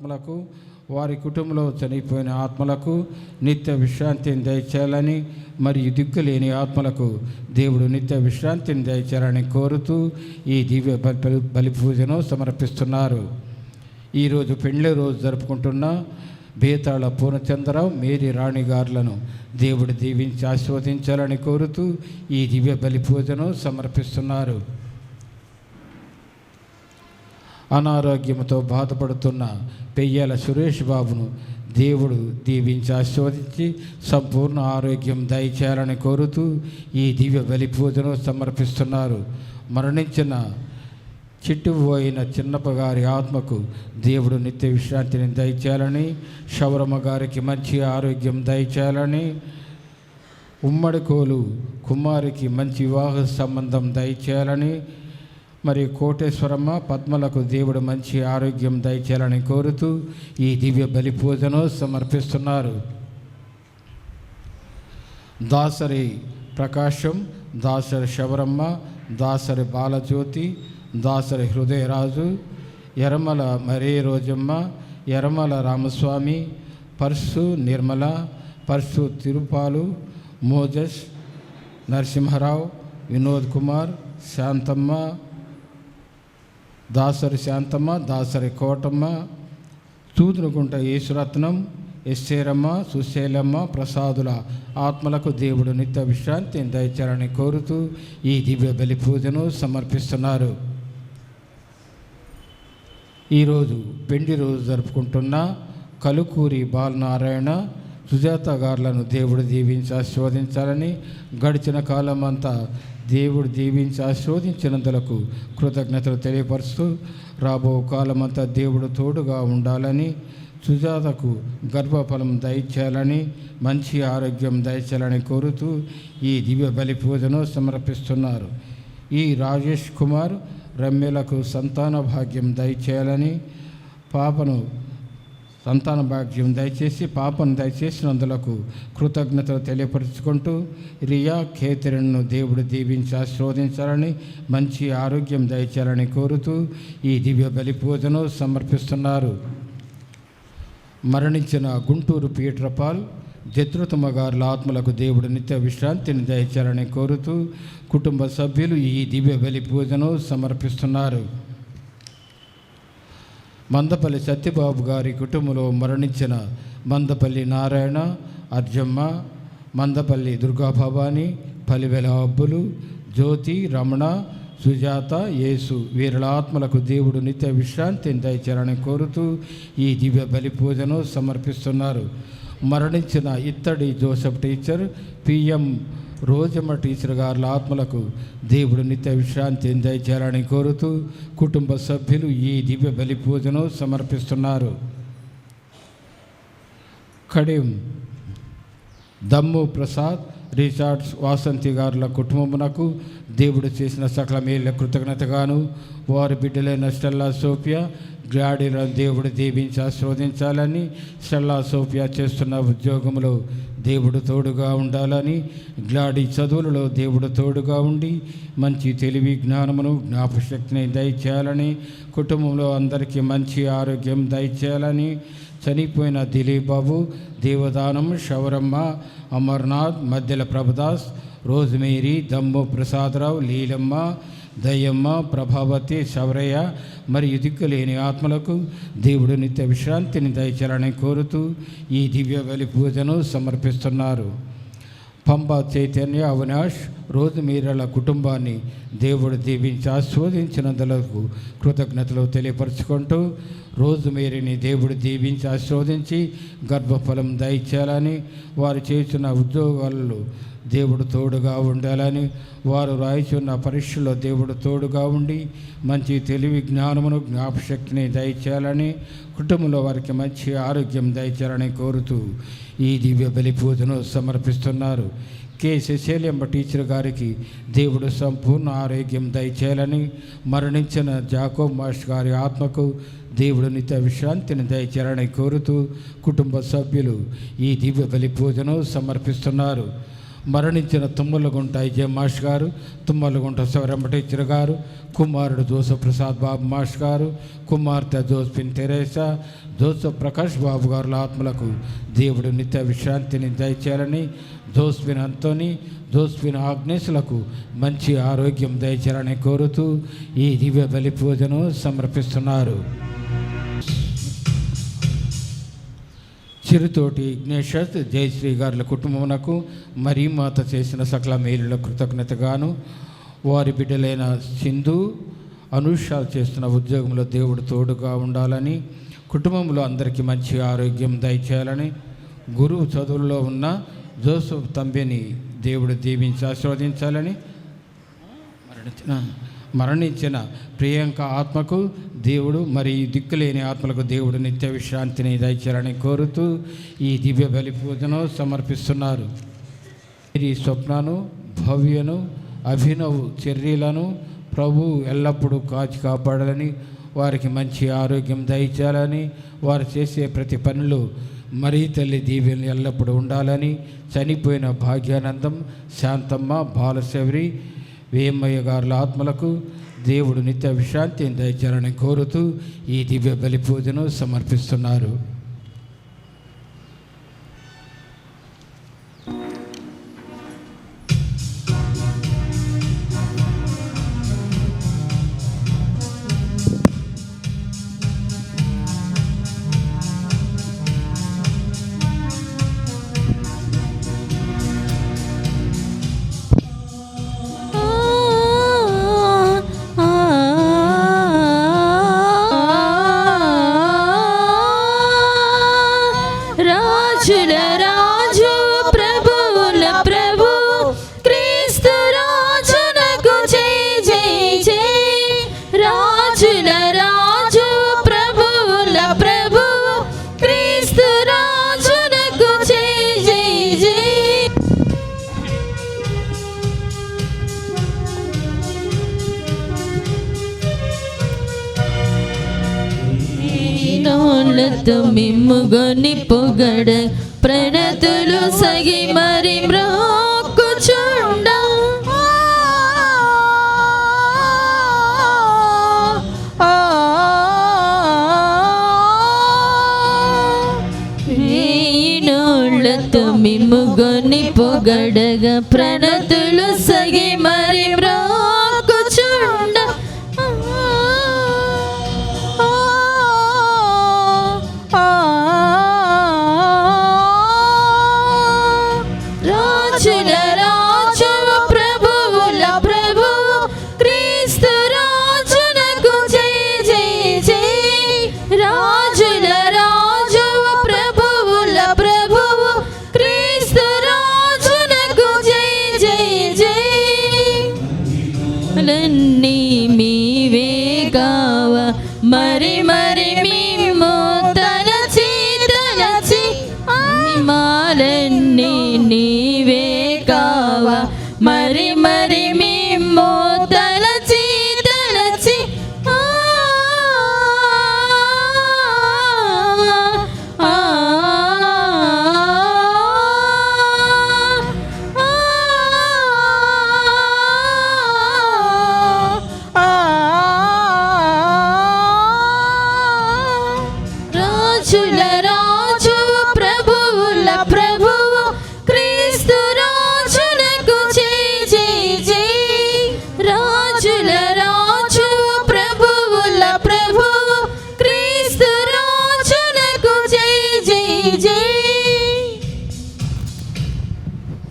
ఆత్మలకు, వారి కుటుంబంలో చనిపోయిన ఆత్మలకు నిత్య విశ్రాంతిని దయచేయాలని, మరియు దిక్కులేని ఆత్మలకు దేవుడు నిత్య విశ్రాంతిని దయచేయాలని కోరుతూ ఈ దివ్య బలి పూజను సమర్పిస్తున్నారు. ఈరోజు పెండ్లి రోజు జరుపుకుంటున్న బేతాళ పూర్ణచంద్రరావు, మేరీ రాణి గారులను దేవుడు దీవించి ఆశీర్వదించాలని కోరుతూ ఈ దివ్య బలి పూజను సమర్పిస్తున్నారు. అనారోగ్యంతో బాధపడుతున్న పెయ్యాల సురేష్ బాబును దేవుడు దీవించి ఆశీర్వదించి సంపూర్ణ ఆరోగ్యం దయచేయాలని కోరుతూ ఈ దివ్య బలి పూజను సమర్పిస్తున్నారు. మరణించిన చిట్టుపోయిన చిన్నప్ప గారి ఆత్మకు దేవుడు నిత్య విశ్రాంతిని దయచేయాలని, శౌరమ్మ గారికి మంచి ఆరోగ్యం దయచేయాలని, ఉమ్మడికోలు కుమారికి మంచి వివాహ సంబంధం దయచేయాలని, మరి కోటేశ్వరమ్మ పద్మలకు దేవుడు మంచి ఆరోగ్యం దయచేయాలని కోరుతూ ఈ దివ్య బలి పూజను సమర్పిస్తున్నారు. దాసరి ప్రకాశం, దాసరి శబరమ్మ, దాసరి బాలజ్యోతి, దాసరి హృదయరాజు, ఎర్రమల మరీ రోజమ్మ, ఎర్రమల రామస్వామి, పర్సు నిర్మల, పర్సు తిరుపాలు, మోజస్, నరసింహరావు, వినోద్ కుమార్, శాంతమ్మ, దాసరి శాంతమ్మ, దాసరి కోటమ్మ, తూదునుగుంట యేసురత్నం, ఎస్సేరమ్మ, సుశీలమ్మ, ప్రసాదుల ఆత్మలకు దేవుడు నిత్య విశ్రాంతిని దయచేయాలని కోరుతూ ఈ దివ్య బలి పూజను సమర్పిస్తున్నారు. ఈరోజు పెండి రోజు జరుపుకుంటున్న కలుకూరి బాలనారాయణ, సుజాత గారులను దేవుడు దీవించి ఆశీర్వదించాలని, గడిచిన కాలం అంతా దేవుడు దీవించి ఆశీర్వదించినందులకు కృతజ్ఞతలు తెలియపరుస్తూ రాబో కాలమంతా దేవుడు తోడుగా ఉండాలని, సుజాతకు గర్భఫలం దయచేయాలని, మంచి ఆరోగ్యం దయచేయాలని కోరుతూ ఈ దివ్య బలి పూజను సమర్పిస్తున్నారు. ఈ రాజేష్ కుమార్, రమ్యలకు సంతాన భాగ్యం దయచేయాలని, సంతాన భాగ్యం దయచేసి పాపను దయచేసినందులకు కృతజ్ఞతలు తెలియపరుచుకుంటూ రియా కేథరిన్ను దేవుడు దీవించి ఆశీర్వదించాలని, మంచి ఆరోగ్యం దయచేయాలని కోరుతూ ఈ దివ్య బలి పూజను సమర్పిస్తున్నారు. మరణించిన గుంటూరు పీటరపాల్, జత్రుతమ్మ గారుల ఆత్మలకు దేవుడు నిత్య విశ్రాంతిని దయచేయాలని కోరుతూ కుటుంబ సభ్యులు ఈ దివ్య బలి పూజను సమర్పిస్తున్నారు. మందపల్లి సత్యబాబు గారి కుటుంబంలో మరణించిన మందపల్లి నారాయణ, అర్జమ్మ, మందపల్లి దుర్గాభవాని, పలివెల అబ్బులు, జ్యోతి, రమణ, సుజాత, యేసు వీరుల ఆత్మలకు దేవుడు నిత్య విశ్రాంతిని దయచేయాలని కోరుతూ ఈ దివ్య బలి పూజను సమర్పిస్తున్నారు. మరణించిన ఇత్తడి Joseph teacher, PM Rojamma teacher గారుల ఆత్మలకు దేవుడు నిత్య విశ్రాంతిని దయచేయాలని కోరుతూ కుటుంబ సభ్యులు ఈ దివ్య బలి పూజను సమర్పిస్తున్నారు. కడియం దమ్ము ప్రసాద్, రిచార్డ్స్ వాసంతి గారుల కుటుంబమునకు దేవుడు చేసిన సకల మేళ్ళ కృతజ్ఞతగాను, వారి బిడ్డలైన స్టెల్లా సోఫియా, గ్లాడీలను దేవుడు దీవించి ఆశీర్వదించాలని, స్టెల్లా సోఫియా చేస్తున్న ఉద్యోగంలో దేవుడు తోడుగా ఉండాలని, గ్లాడీ చదువులలో దేవుడు తోడుగా ఉండి మంచి తెలివి, జ్ఞానమును, జ్ఞాపశక్తిని దయచేయాలని, కుటుంబంలో అందరికీ మంచి ఆరోగ్యం దయచేయాలని, చనిపోయిన దిలీప్ బాబు, దేవదానం, శౌరమ్మ, అమర్నాథ్, మధ్యల ప్రభుదాస్, రోజ్మేరీ, దమ్ము ప్రసాదరావు, లీలమ్మ, దయ్యమ్మ, ప్రభావతి, శౌరయ్య మరియు దిక్కులేని ఆత్మలకు దేవుడు నిత్య విశ్రాంతిని దయచేయాలని కోరుతూ ఈ దివ్య బలి పూజను సమర్పిస్తున్నారు. పంబ చైతన్య, అవినాష్, రోజ్మేరీల కుటుంబాన్ని దేవుడు దీవించి ఆశీర్వదించినందులకు కృతజ్ఞతలు తెలియపరుచుకుంటూ రోజ్మేరీని దేవుడు దీవించి ఆశీర్వదించి గర్భఫలం దయచేయాలని, వారు చేస్తున్న ఉద్యోగాలలో దేవుడు తోడుగా ఉండాలని, వారు రాయిచున్న పరీక్షల్లో దేవుడు తోడుగా ఉండి మంచి తెలివి, జ్ఞానమును, జ్ఞాపశక్తిని దయచేయాలని, కుటుంబంలో వారికి మంచి ఆరోగ్యం దయచేయాలని కోరుతూ ఈ దివ్య బలి పూజను సమర్పిస్తున్నారు. కె శశైలమ్మ టీచర్ గారికి దేవుడు సంపూర్ణ ఆరోగ్యం దయచేయాలని, మరణించిన జాకోబ్ మాస్టర్ గారి ఆత్మకు దేవుడు నిత్య విశ్రాంతిని దయచేయాలని కోరుతూ కుటుంబ సభ్యులు ఈ దివ్య బలి పూజను సమర్పిస్తున్నారు. మరణించిన తుమ్మలగుంట ఐజే మాష్ గారు, తుమ్మలగుంట శివరంబటేశ్వర గారు, కుమారుడు జోసఫ్ ప్రసాద్ బాబు మాష్ గారు, కుమార్తె జోస్ఫిన్ తెరేసా, జోసఫ్ ప్రకాష్ బాబు గారుల ఆత్మలకు దేవుడు నిత్య విశ్రాంతిని దయచేయాలని, జోస్ఫిన్ అంతోని, జోస్ఫిన్ ఆగ్నేసులకు మంచి ఆరోగ్యం దయచేయాలని కోరుతూ ఈ దివ్య బలి పూజను సమర్పిస్తున్నారు. చిరుతోటి ఇగ్నేషస్ జయశ్రీ గారుల కుటుంబమునకు మరీమాత చేసిన సకల మేలుల కృతజ్ఞతగాను, వారి బిడ్డలైన సింధు అనుష చేస్తున్న ఉద్యోగంలో దేవుడు తోడుగా ఉండాలని, కుటుంబంలో అందరికీ మంచి ఆరోగ్యం దయచేయాలని, గురువు చదువుల్లో ఉన్న జోసఫ్ తంబిని దేవుడు దీవించి ఆశీర్వదించాలని, మరణించిన ప్రియాంక ఆత్మకు దేవుడు మరి దిక్కులేని ఆత్మలకు దేవుడు నిత్య విశ్రాంతిని దయచేయాలని కోరుతూ ఈ దివ్య బలి పూజను సమర్పిస్తున్నారు. ఈ స్వప్నను, భవ్యను, అభినవ్ చర్యలను ప్రభు ఎల్లప్పుడూ కాచి కాపాడాలని, వారికి మంచి ఆరోగ్యం దయచేయాలని, వారు చేసే ప్రతి పనులు మరీ తల్లి దీవెనలు ఎల్లప్పుడూ ఉండాలని, చనిపోయిన భాగ్యానందం, శాంతమ్మ, బాలశౌరి, వేమయ్య గారుల ఆత్మలకు దేవుడు నిత్య విశ్రాంతిని దయచేయాలని కోరుతూ ఈ దివ్య బలి పూజను సమర్పిస్తున్నారు. మిమ్ముగొని పొగడ ప్రణతులు సగి మరి మ్రోక్కుచుండ వేయినోళ్ళతో మిమ్ముగొని పొగడగా ప్రణతులు సగి మరి మ్రోక్కుచుండ మరి మరి మేము తలచి తలచి మాలన్నీ నీవే కావా మరి మరి మేము తలచి తలచి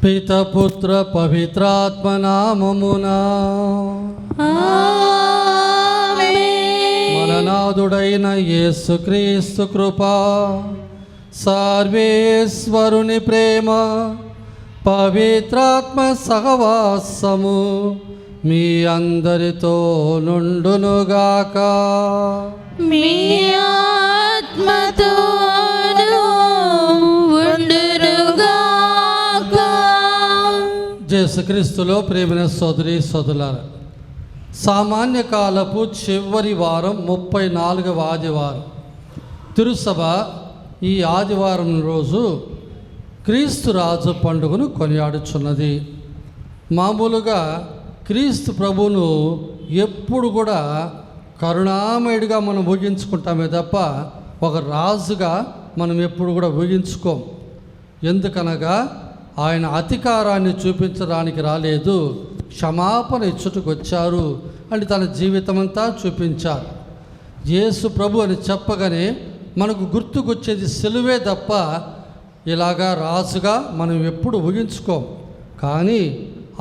పిత పుత్ర పవిత్రాత్మ నామమునా మననాథుడైన యేసుక్రీస్తు కృపా, సర్వేశ్వరుని ప్రేమ, పవిత్రాత్మ సహవాసము మీ అందరితో నుండునుగాక. మీ ఆత్మతోను ఉండునుగాక. యేసుక్రీస్తులో ప్రేమైన సోదరి సోదరులారా, సామాన్య కాలపు చివరి వారం 34వ ఆదివారం. తిరుసభ ఈ ఆదివారం రోజు క్రీస్తు రాజు పండుగను కొనియాడుచున్నది. మామూలుగా క్రీస్తు ప్రభువును ఎప్పుడు కూడా కరుణామయుడిగా మనం ఊహించుకుంటామే తప్ప ఒక రాజుగా మనం ఎప్పుడు కూడా ఊహించుకోం. ఎందుకనగా ఆయన అధికారాన్ని చూపించడానికి రాలేదు, క్షమాపణ ఇచ్చుటకు వచ్చారు అని తన జీవితమంతా చూపించారు. యేసు ప్రభు అని చెప్పగానే మనకు గుర్తుకొచ్చేది సిలువే తప్ప ఇలాగా రాజుగా మనం ఎప్పుడు ఊహించుకోం. కానీ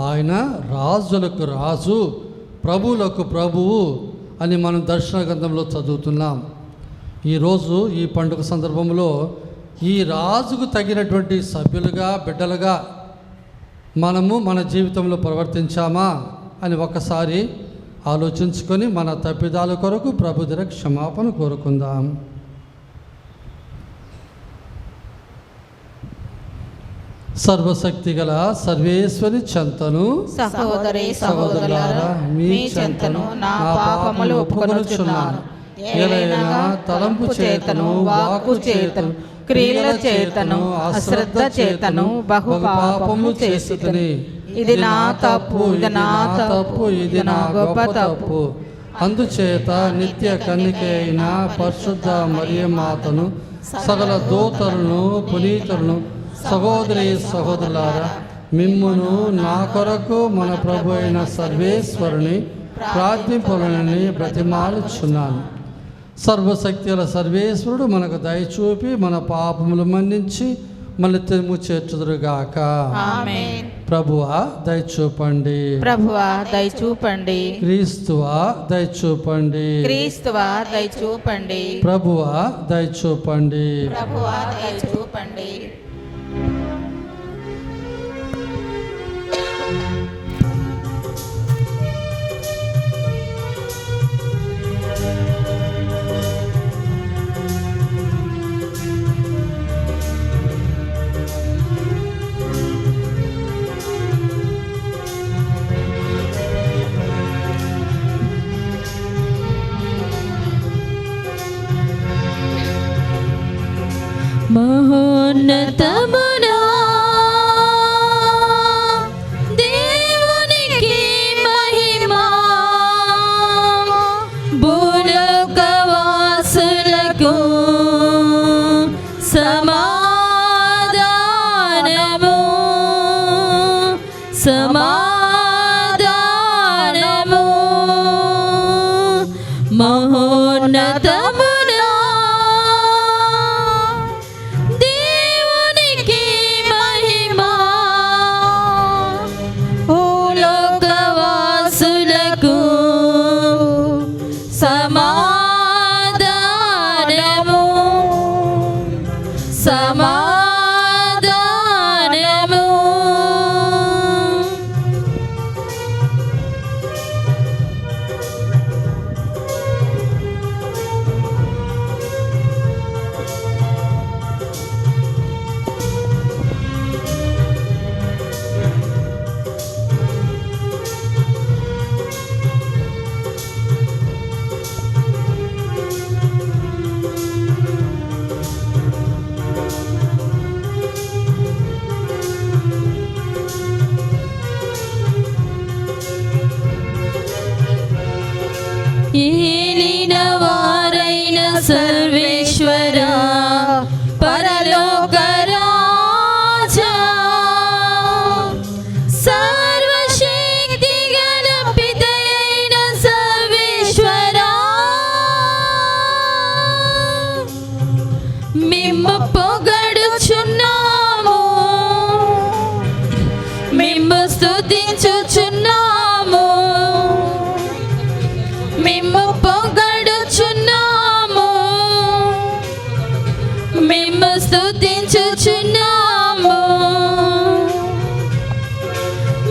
ఆయన రాజులకు రాజు, ప్రభువులకు ప్రభువు అని మనం దర్శన గ్రంథంలో చదువుతున్నాం. ఈరోజు ఈ పండుగ సందర్భంలో ఈ రాజుకు తగినటువంటి సభ్యులుగా, బిడ్డలుగా మనము మన జీవితంలో ప్రవర్తించామా అని ఒకసారి ఆలోచించుకొని మన తప్పిదాల కొరకు ప్రభు దగ్గర క్షమాపణ కోరుకుందాం. సర్వశక్తి గల సర్వేశ్వరి చెంతను సహోదరి సహోదరులారా, మీ చెంతను నా పాపములు ఒప్పుకొనుచున్నాను. ఏలైనా తలంపు చేతను, వాక్కు చేతను, క్రియల చేతను, అశ్రద్ధ చేతను బహు పాపము చేసితిని. ఇది నా తప్పు, ఇది నా తప్పు, ఇది నా గొప్ప తప్పు. అందుచేత నిత్య కన్నిక అయిన పరిశుద్ధ మరియమాతను, సకల దూతలను, పునీతులను, సహోదరి సహోదరులారా, మిమ్మును నా కొరకు మన ప్రభు అయిన సర్వేశ్వరుని ప్రార్థింపులని బ్రతిమాలుచున్నాను. సర్వశక్తుల సర్వేశ్వరుడు మనకు దయచూపి మన పాపములు మన్నించి మన తిరుము చేర్చుదురుగాక. ఆమేన్. ప్రభువా దయచూపండి, ప్రభువా దయచూపండి, క్రీస్తువా దయచూపండి, క్రీస్తువా దయచూపండి, ప్రభువా దయచూపండి. ప్రభువా దయచూపండి. మహోన్నతమునా దేవునికి మహిమా, భూలోకవాసులకు సమాధానము, సమాధానము. మహోన్నతము సమాధానము. ఏలిన వారైన సర్వేశ్వర, పరలోక రాజా, సర్వశక్తి గల పితయైన సర్వేశ్వర, మిమ్ము పొగడుచున్నాము, మిమ్ము స్తుతించుచున్నాము, మిమ్ము పొగడుచున్నాము, మిమ్ము స్తుతించుచున్నాము.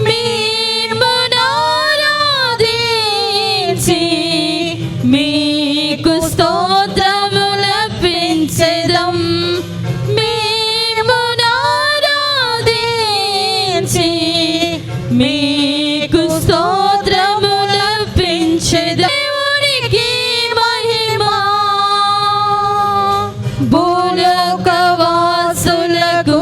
మిమ్మును ఆరాధించి మీకు స్తోత్రములర్పించెదం. మిమ్మును ఆరాధించి మీకు స్తోత్రములర్పించెదం. భూలోకవాసులకు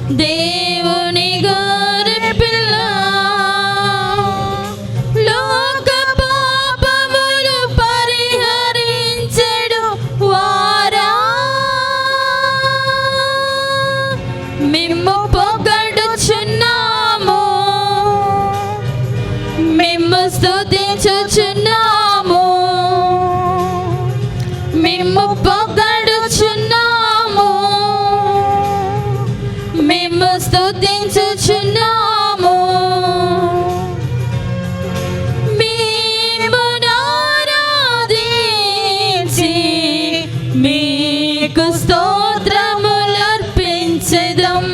దేవుని గొర్రె పిల్ల లోక పాపములు పరిహరించెడు వారా మిమ్ము పొగడుచున్నాము మిమ్ము స్తుతించుచున్నాము మిమ్ము పొగడుచున్నాము మిమ్ము స్తుతించుచున్నాము మిమ్మును ఆరాధించి మీకు స్తోత్రములర్పించెదం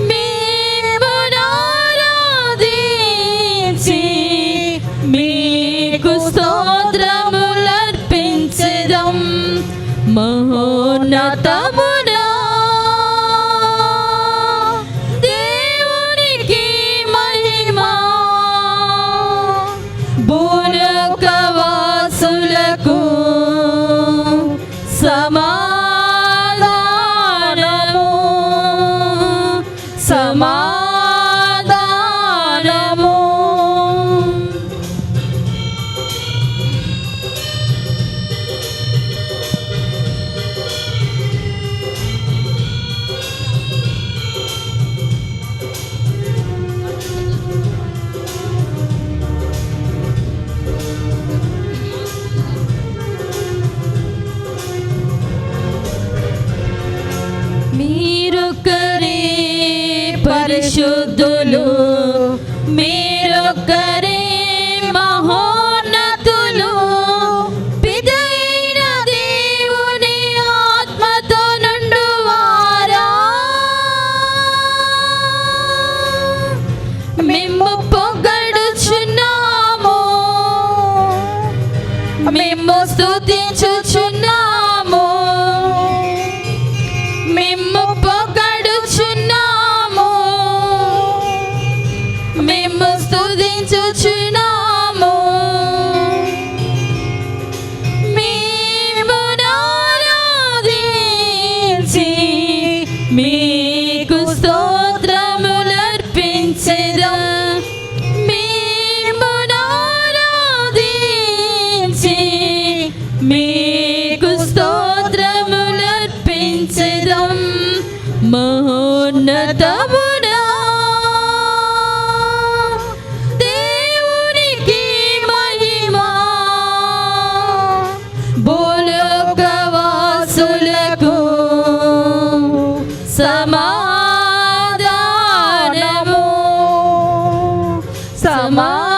మిమ్మును ఆరాధించి మీకు స్తోత్రములర్పించెదం మహోన్నతమునా దేవునికి మహిమా భూలోకవాసులకు సమాధానము సమాధానము మీరొక్కరే పరిశుద్ధులు మీరొక్కరే మహోన్నతులు పిదైన దేవుని ఆత్మతో నుండువారా మిమ్ము పొగడుచున్నాము మిమ్ము స్తుతించుచున్నాము మిమ్ము పొగడుచున్నాము మిమ్ము స్తుతించుచున్నాము మిమ్మును ఆరాధించి మీకు స్తోత్రములర్పించెదం మిమ్మును ఆరాధించి మీకు స్తోత్రములర్పించెదం మహోన్నతమునా దేవునికి మహిమా భూలోకవాసులకు సమాధానము సమాధానము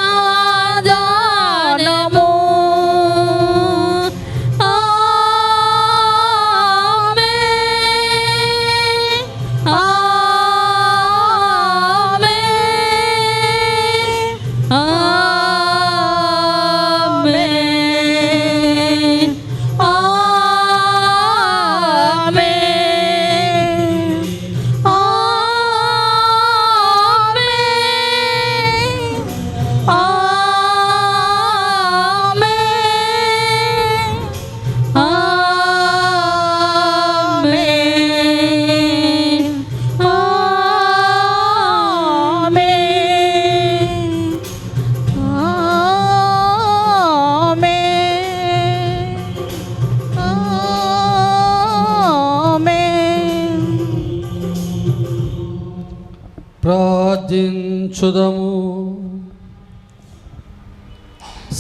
ప్రార్థించుదము.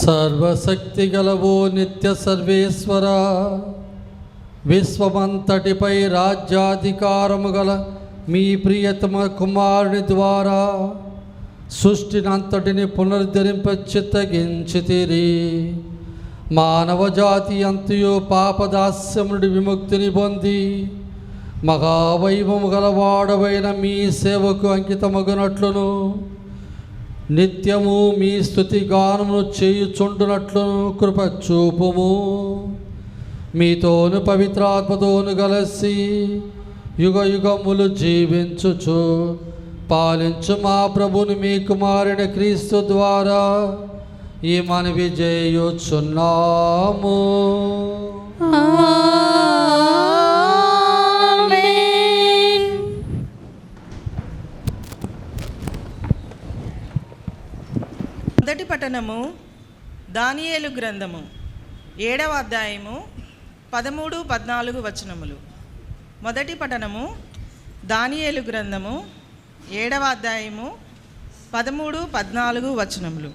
సర్వశక్తి గలవో నిత్య సర్వేశ్వర, విశ్వమంతటిపై రాజ్యాధికారము గల మీ ప్రియతమ కుమారుని ద్వారా సృష్టినంతటిని పునరుద్ధరింప చిత్తగించితిరి. మానవ జాతి అంతయు పాపదాస్యము నుండి విముక్తిని పొంది మహావైభవము గలవాడవైన మీ సేవకు అంకితమగునట్లును నిత్యము మీ స్తుతి గానమును చేయుచుండునట్లును కృప చూపుము. మీతోను పవిత్రాత్మతోను కలిసి యుగ యుగములు జీవించుచు పాలించు మా ప్రభుని మీ కుమారుని క్రీస్తు ద్వారా ఈ మనవి చేయుచున్నాము. ఆమేన్. మొదటి పఠనము దానియేలు గ్రంథము 7వ అధ్యాయము 13-14 వచనములు. మొదటి పఠనము దానియేలు గ్రంథము 7వ అధ్యాయము 13-14 వచనములు.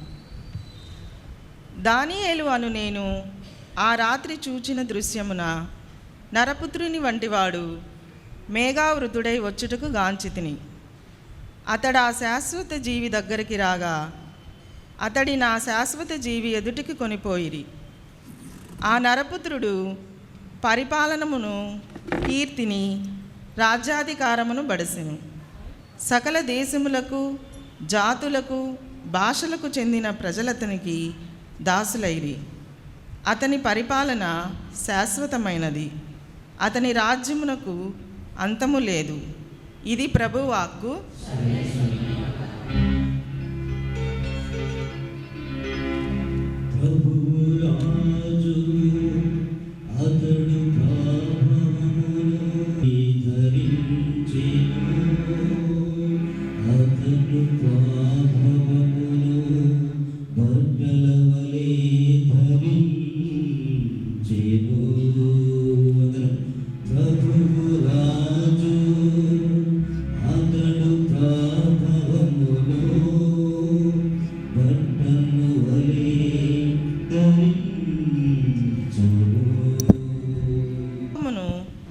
దానియేలు అను నేను ఆ రాత్రి చూచిన దృశ్యమున నరపుత్రుని వంటివాడు మేఘావృతుడై వచ్చుటకు గాంచితిని. అతడు ఆ శాశ్వత జీవి దగ్గరికి రాగా అతడి నా శాశ్వత జీవి ఎదుటికి కొనిపోయిరి. ఆ నరపుత్రుడు పరిపాలనమును, కీర్తిని, రాజ్యాధికారమును బడసెను. సకల దేశములకు, జాతులకు, భాషలకు చెందిన ప్రజలతనికి దాసులైరి. అతని పరిపాలన శాశ్వతమైనది, అతని రాజ్యమునకు అంతము లేదు. ఇది ప్రభువాక్కు.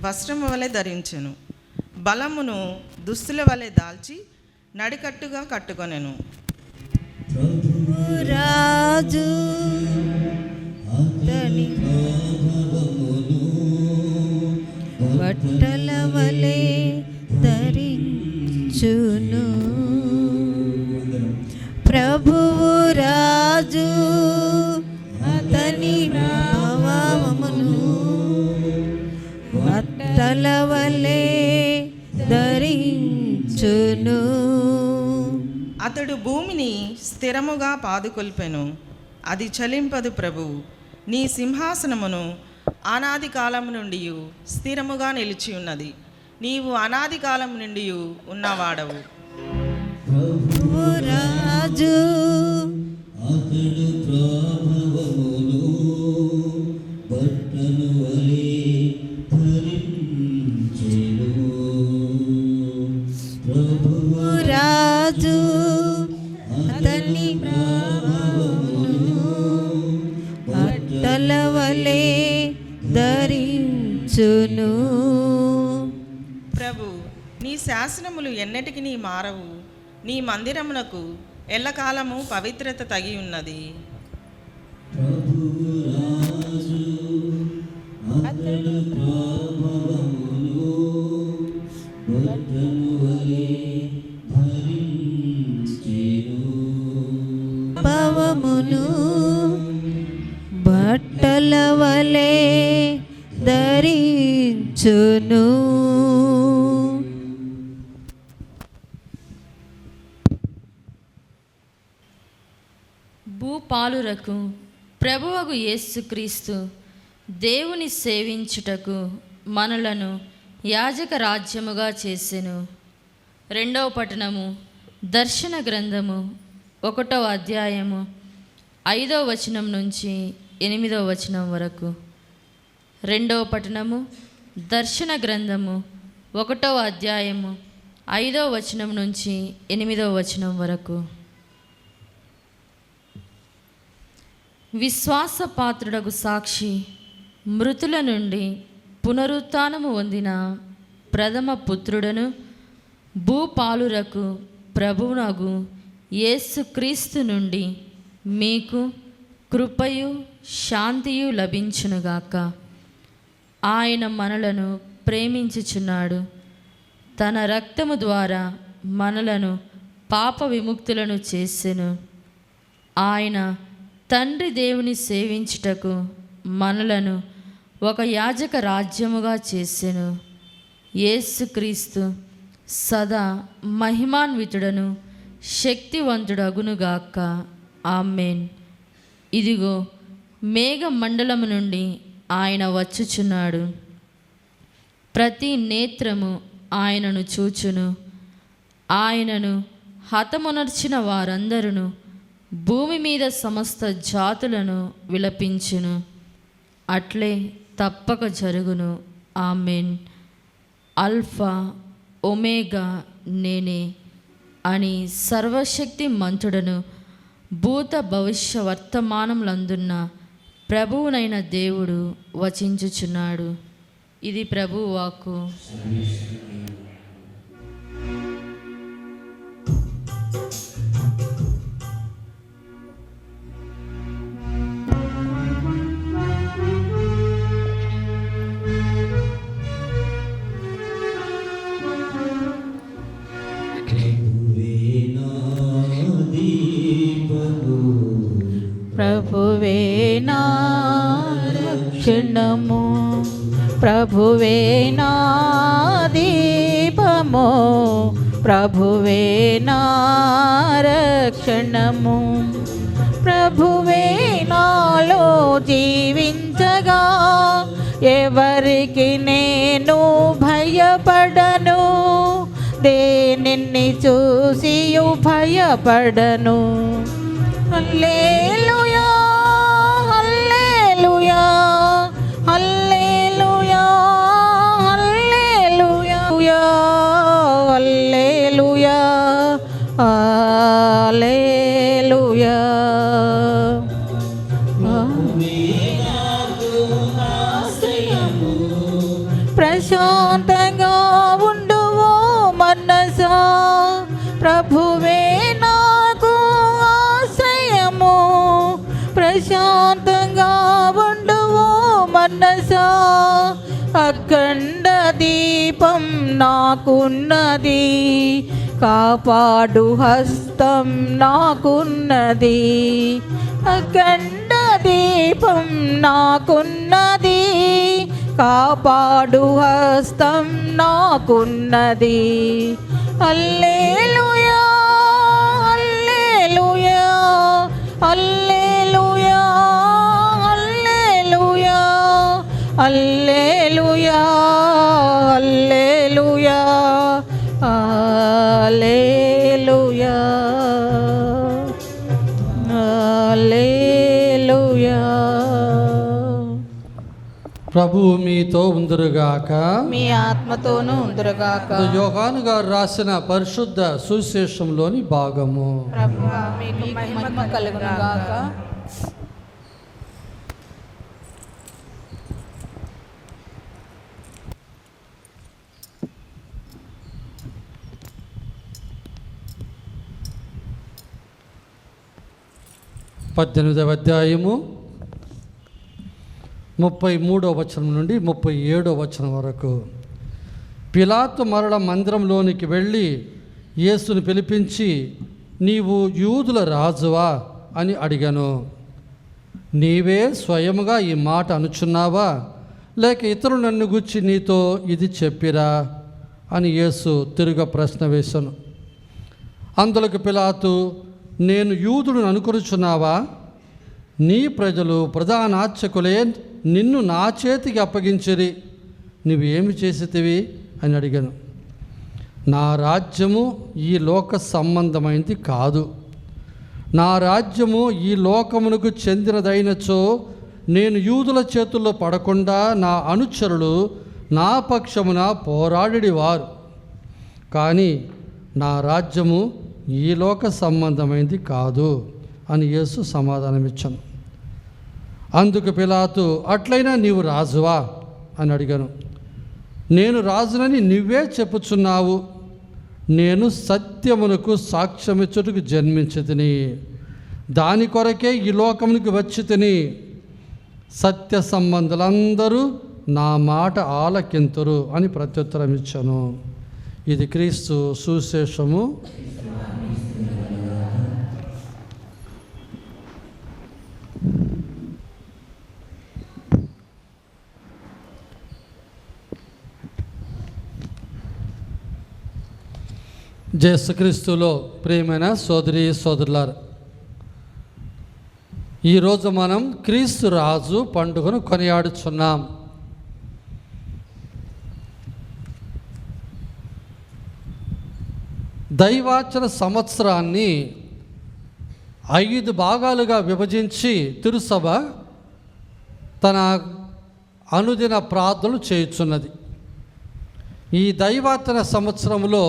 వస్త్రము వలె ధరించెను, బలమును దుస్తుల వలె దాల్చి నడికట్టుగా కట్టుకొనెను. రాజు అతని బట్టల వలె ధరించును. ప్రభువు రాజు అతని భావమును బట్టల వలె ధరించును. అతడు భూమిని స్థిరముగా పాదుకొల్పెను, అది చలింపదు. ప్రభువు నీ సింహాసనమును అనాది కాలము నుండి స్థిరముగా నిలిచి ఉన్నది. నీవు అనాది కాలం నుండి ఉన్నవాడవు. ప్రభువు రాజు అతడు ప్రభావమును బట్టలు వలె ధరించెను. ప్రభువు రాజు అతని బట్టల వలె ధరించును. ప్రభు నీ శాసనములు ఎన్నటికి మారవు. నీ మందిరమునకు ఎల్లకాలము పవిత్రత తగి ఉన్నది. ప్రభువు రాజు అతడు ప్రభావమును బట్టలు వలె ధరించెను. పవమును బట్టల వలె ధరించును. భూపాలురకు ప్రభువగు యేసుక్రీస్తు దేవుని సేవించుటకు మనలను యాజక రాజ్యముగా చేసెను. 2వ పట్టణము దర్శన గ్రంథము 1వ అధ్యాయము 5వ వచనం నుంచి 8వ వచనం వరకు. 2వ పట్టణము దర్శన గ్రంథము 1వ అధ్యాయము 5వ వచనం నుంచి 8వ వచనం వరకు. విశ్వాసపాత్రుడగు సాక్షి, మృతుల నుండి పునరుత్థానము పొందిన ప్రథమ పుత్రుడను, భూపాలురకు ప్రభువునగు యేసుక్రీస్తు నుండి మీకు కృపయు శాంతియు లభించునుగాక. ఆయన మనలను ప్రేమించుచున్నాడు, తన రక్తము ద్వారా మనలను పాప విముక్తులను చేసెను. ఆయన తండ్రి దేవుని సేవించుటకు మనలను ఒక యాజక రాజ్యముగా చేసెను. యేసుక్రీస్తు సదా మహిమాన్వితుడను శక్తివంతుడగునుగాక. ఆమేన్. ఇదిగో మేఘ మండలము నుండి ఆయన వచ్చుచున్నాడు, ప్రతి నేత్రము ఆయనను చూచును. ఆయనను హతమునర్చిన వారందరూ భూమి మీద సమస్త జాతులను విలపించును. అట్లే తప్పక జరుగును. ఆమెన్. ఆల్ఫా ఒమేగా నేనే అని సర్వశక్తి మంతుడను భూత భవిష్య వర్తమానములందున్న ప్రభువునైన దేవుడు వచించుచున్నాడు. ఇది ప్రభువు వాక్కు. ప్రభువే నా రక్షణము, ప్రభువే నా దీపము, ప్రభువే నా రక్షణము, ప్రభువే నాలో జీవించగా ఎవరికి నేను భయపడను, దేనిని చూసి భయపడను. హల్లెలూయా హల్లెలూయా హల్లెలూయా హల్లెలూయా హల్లెలూయా హల్లెలూయా. ప్రశాంతంగా ఉండువో మనసా, ప్రభువే నాకు ఆశ్రయము, ప్రశాంతంగా ఉండువో మనసా. అఖండ దీపం నాకున్నది, కాపాడు హస్తం నాకున్నది. అఖండ దీపం నాకున్నది, కాపాడు హస్తం నాకున్నది. హల్లెలూయా హల్లెలూయా హల్లెలూయా హల్లెలూయా హల్లెలూయా హల్లెలూయా హల్లెలూయా హల్లెలూయా. ప్రభువు మీతో ఉందురుగాక, మీ ఆత్మతోనూ ఉందురుగాక. యోహాను గారు రాసిన పరిశుద్ధ సువిశేషంలోని భాగము. ప్రభువా మీకు మహిమ కలుగునుగాక. పద్దెనిమిదవ అధ్యాయము 33వ వచనం నుండి 37వ వచనం వరకు. పిలాతు మరల మందిరంలోనికి వెళ్ళి యేసును పిలిపించి, నీవు యూదుల రాజువా అని అడిగాను. నీవే స్వయముగా ఈ మాట అనుచున్నావా, లేక ఇతరులు నన్ను గుచ్చి నీతో ఇది చెప్పిరా అని యేసు తిరుగ ప్రశ్న వేశాను. అందులకు పిలాతు, నేను యూదులను అనుకొనుచున్నావా? నీ ప్రజలు ప్రధానార్చకులే నిన్ను నా చేతికి అప్పగించిరి, నువ్వేమి చేసితివి అని అడిగాను. నా రాజ్యము ఈ లోక సంబంధమైనది కాదు. నా రాజ్యము ఈ లోకమునకు చెందినదైనచో నేను యూదుల చేతుల్లో పడకుండా నా అనుచరులు నా పక్షమున పోరాడివారు. కానీ నా రాజ్యము ఈ లోక సంబంధమైనది కాదు అని యేసు సమాధానమిచ్చాను. అందుకు పిలాతు, అట్లయినా నీవు రాజువా అని అడిగాను. నేను రాజునని నువ్వే చెప్పుచున్నావు. నేను సత్యమునకు సాక్ష్యమిచ్చుటకు జన్మించితిని, దాని కొరకే ఈ లోకమునికి వచ్చి తిని. సత్య సంబంధులందరూ నా మాట ఆలకింతురు అని ప్రత్యుత్తరం ఇచ్చాను. ఇది క్రీస్తు సువిశేషము. యేసుక్రీస్తులో ప్రియమైన సోదరి సోదరులారా, ఈరోజు మనం క్రీస్తు రాజు పండుగను కొనియాడుచున్నాం. దైవాచన సంవత్సరాన్ని 5 భాగాలుగా విభజించి తిరుసభ తన అనుదిన ప్రార్థనలు చేయుచున్నది. ఈ దైవార్చన సంవత్సరంలో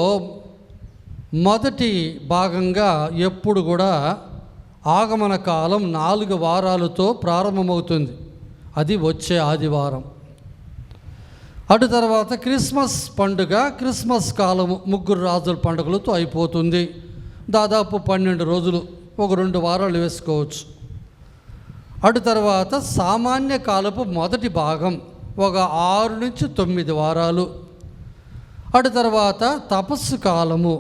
మొదటి భాగంగా ఎప్పుడు కూడా ఆగమన కాలం 4 వారాలతో ప్రారంభమవుతుంది. అది వచ్చే ఆదివారం. అటు తర్వాత క్రిస్మస్ పండుగ, క్రిస్మస్ కాలము 3 రాజుల పండుగలతో అయిపోతుంది. దాదాపు 12 రోజులు, ఒక 2 వారాలు వేసుకోవచ్చు. అటు తర్వాత సామాన్య కాలపు మొదటి భాగం ఒక 6 నుంచి 9 వారాలు. అటు తర్వాత తపస్సు కాలము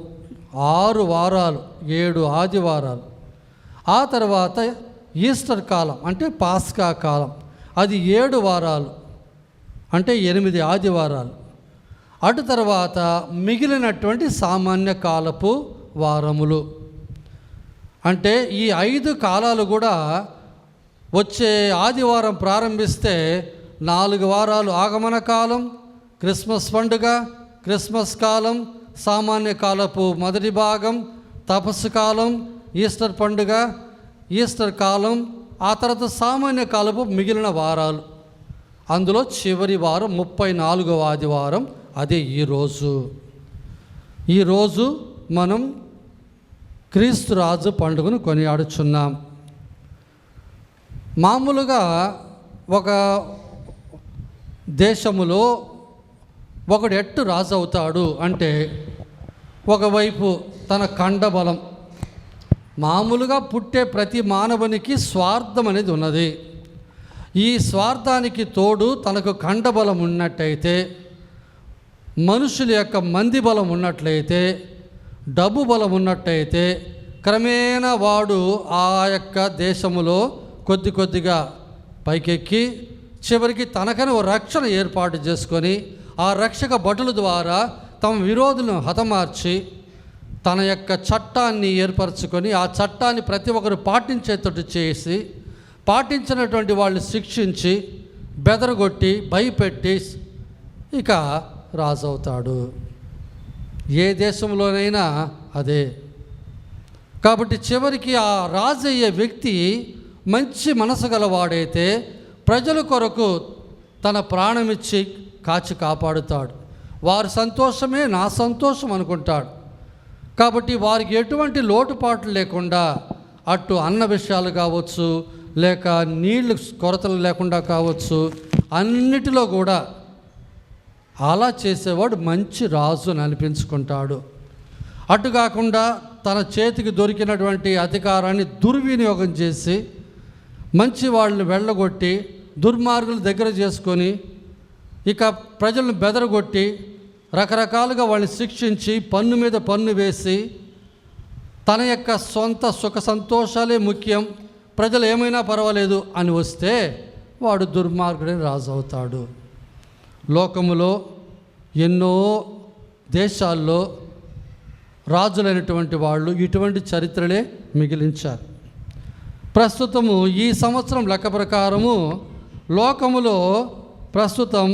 6 వారాలు, 7 ఆదివారాలు. ఆ తర్వాత ఈస్టర్ కాలం అంటే పాస్కా కాలం, అది 7 వారాలు అంటే 8 ఆదివారాలు. అటు తర్వాత మిగిలినటువంటి సామాన్య కాలపు వారములు. అంటే ఈ 5 కాలాలు కూడా వచ్చే ఆదివారం ప్రారంభిస్తే 4 వారాలు ఆగమన కాలం, క్రిస్మస్ పండుగ, క్రిస్మస్ కాలం, సామాన్య కాలపు మొదటి భాగం, తపస్సు కాలం, ఈస్టర్ పండుగ, ఈస్టర్ కాలం, ఆ తర్వాత సామాన్య కాలపు మిగిలిన వారాలు. అందులో చివరి వారం 34వ ఆదివారం, అదే ఈరోజు మనం క్రీస్తు రాజు పండుగను కొనియాడుచున్నాం. మామూలుగా ఒక దేశములో ఒకడు ఎట్టు రాజు అవుతాడు అంటే, ఒకవైపు తన కండబలం. మామూలుగా పుట్టే ప్రతి మానవునికి స్వార్థం అనేది ఉన్నది. ఈ స్వార్థానికి తోడు తనకు కండబలం ఉన్నట్టయితే, మనుషుల యొక్క మంది బలం ఉన్నట్లయితే, డబ్బు బలం ఉన్నట్టయితే, క్రమేణా వాడు ఆ యొక్క దేశములో కొద్దిగా పైకెక్కి చివరికి తనకని ఒక రక్షణ ఏర్పాటు చేసుకొని, ఆ రక్షక భటుల ద్వారా తమ విరోధులను హతమార్చి తన యొక్క చట్టాన్ని ఏర్పరచుకొని, ఆ చట్టాన్ని ప్రతి ఒక్కరు పాటించేటట్టు చేసి, పాటించినటువంటి వాళ్ళు శిక్షించి, బెదరగొట్టి, భయపెట్టి ఇక రాజు అవుతాడు. ఏ దేశంలోనైనా అదే. కాబట్టి చివరికి ఆ రాజు అయ్యే వ్యక్తి మంచి మనసు గలవాడైతే ప్రజల కొరకు తన ప్రాణమిచ్చి కాచి కాపాడుతాడు. వారి సంతోషమే నా సంతోషం అనుకుంటాడు. కాబట్టి వారికి ఎటువంటి లోటుపాట్లు లేకుండా, అటు అన్న విషయాలు కావచ్చు, లేక నీళ్ళు కొరతలు లేకుండా కావచ్చు, అన్నిటిలో కూడా అలా చేసేవాడు మంచి రాజుని అనిపించుకుంటాడు. అటు కాకుండా తన చేతికి దొరికినటువంటి అధికారాన్ని దుర్వినియోగం చేసి మంచి వాళ్ళని వెళ్ళగొట్టి దుర్మార్గులు దగ్గర చేసుకొని ఇక ప్రజలను బెదరగొట్టి రకరకాలుగా వాళ్ళని శిక్షించి పన్ను మీద పన్ను వేసి తన యొక్క సొంత సుఖ సంతోషాలే ముఖ్యం, ప్రజలు ఏమైనా పర్వాలేదు అని వస్తే వాడు దుర్మార్గుడే రాజు అవుతాడు. లోకములో ఎన్నో దేశాల్లో రాజులైనటువంటి వాళ్ళు ఇటువంటి చరిత్రలే మిగిలించారు. ప్రస్తుతము ఈ సంవత్సరం లెక్క ప్రకారము లోకములో ప్రస్తుతం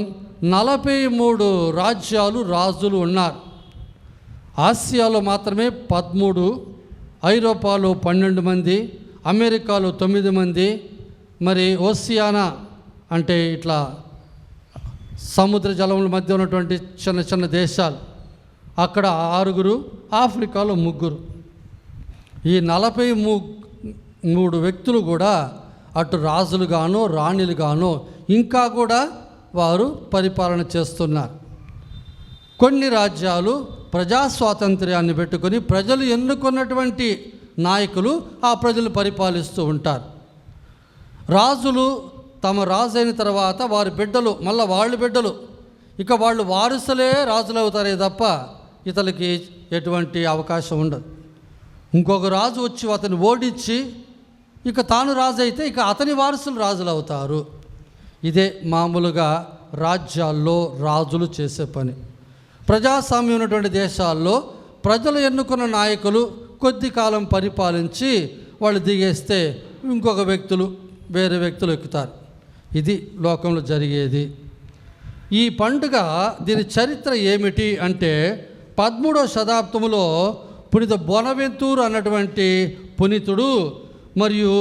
43 రాజ్యాలు, రాజులు ఉన్నారు. ఆసియాలో మాత్రమే 13, ఐరోపాలో 12 మంది, అమెరికాలో 9 మంది, మరి ఓసియానా అంటే ఇట్లా సముద్ర జలముల మధ్య ఉన్నటువంటి చిన్న చిన్న దేశాలు, అక్కడ 6, ఆఫ్రికాలో 3. ఈ 43 వ్యక్తులు కూడా అటు రాజులుగానో రాణిలుగానో ఇంకా కూడా వారు పరిపాలన చేస్తున్నారు. కొన్ని రాజ్యాలు ప్రజా స్వాతంత్ర్యాన్ని పెట్టుకొని ప్రజలు ఎన్నుకున్నటువంటి నాయకులు ఆ ప్రజలు పరిపాలిస్తూ ఉంటారు. రాజులు తమ రాజు అయిన తర్వాత వారి బిడ్డలు, మళ్ళీ వాళ్ళ బిడ్డలు, ఇక వాళ్ళు వారసులే రాజులు అవుతారే తప్ప ఇతనికి ఎటువంటి అవకాశం ఉండదు. ఇంకొక రాజు వచ్చి అతన్ని ఓడించి ఇక తాను రాజు అయితే ఇక అతని వారసులు రాజులు అవుతారు. ఇదే మామూలుగా రాజ్యాల్లో రాజులు చేసే పని. ప్రజాస్వామ్యం ఉన్నటువంటి దేశాల్లో ప్రజలు ఎన్నుకున్న నాయకులు కొద్ది కాలం పరిపాలించి వాళ్ళు దిగేస్తే ఇంకొక వేరే వ్యక్తులు ఎక్కుతారు. ఇది లోకంలో జరిగేది. ఈ పండుగ దీని చరిత్ర ఏమిటి అంటే 13వ శతాబ్దంలో పునీత బొనవెంతూరు అన్నటువంటి పునీతుడు మరియు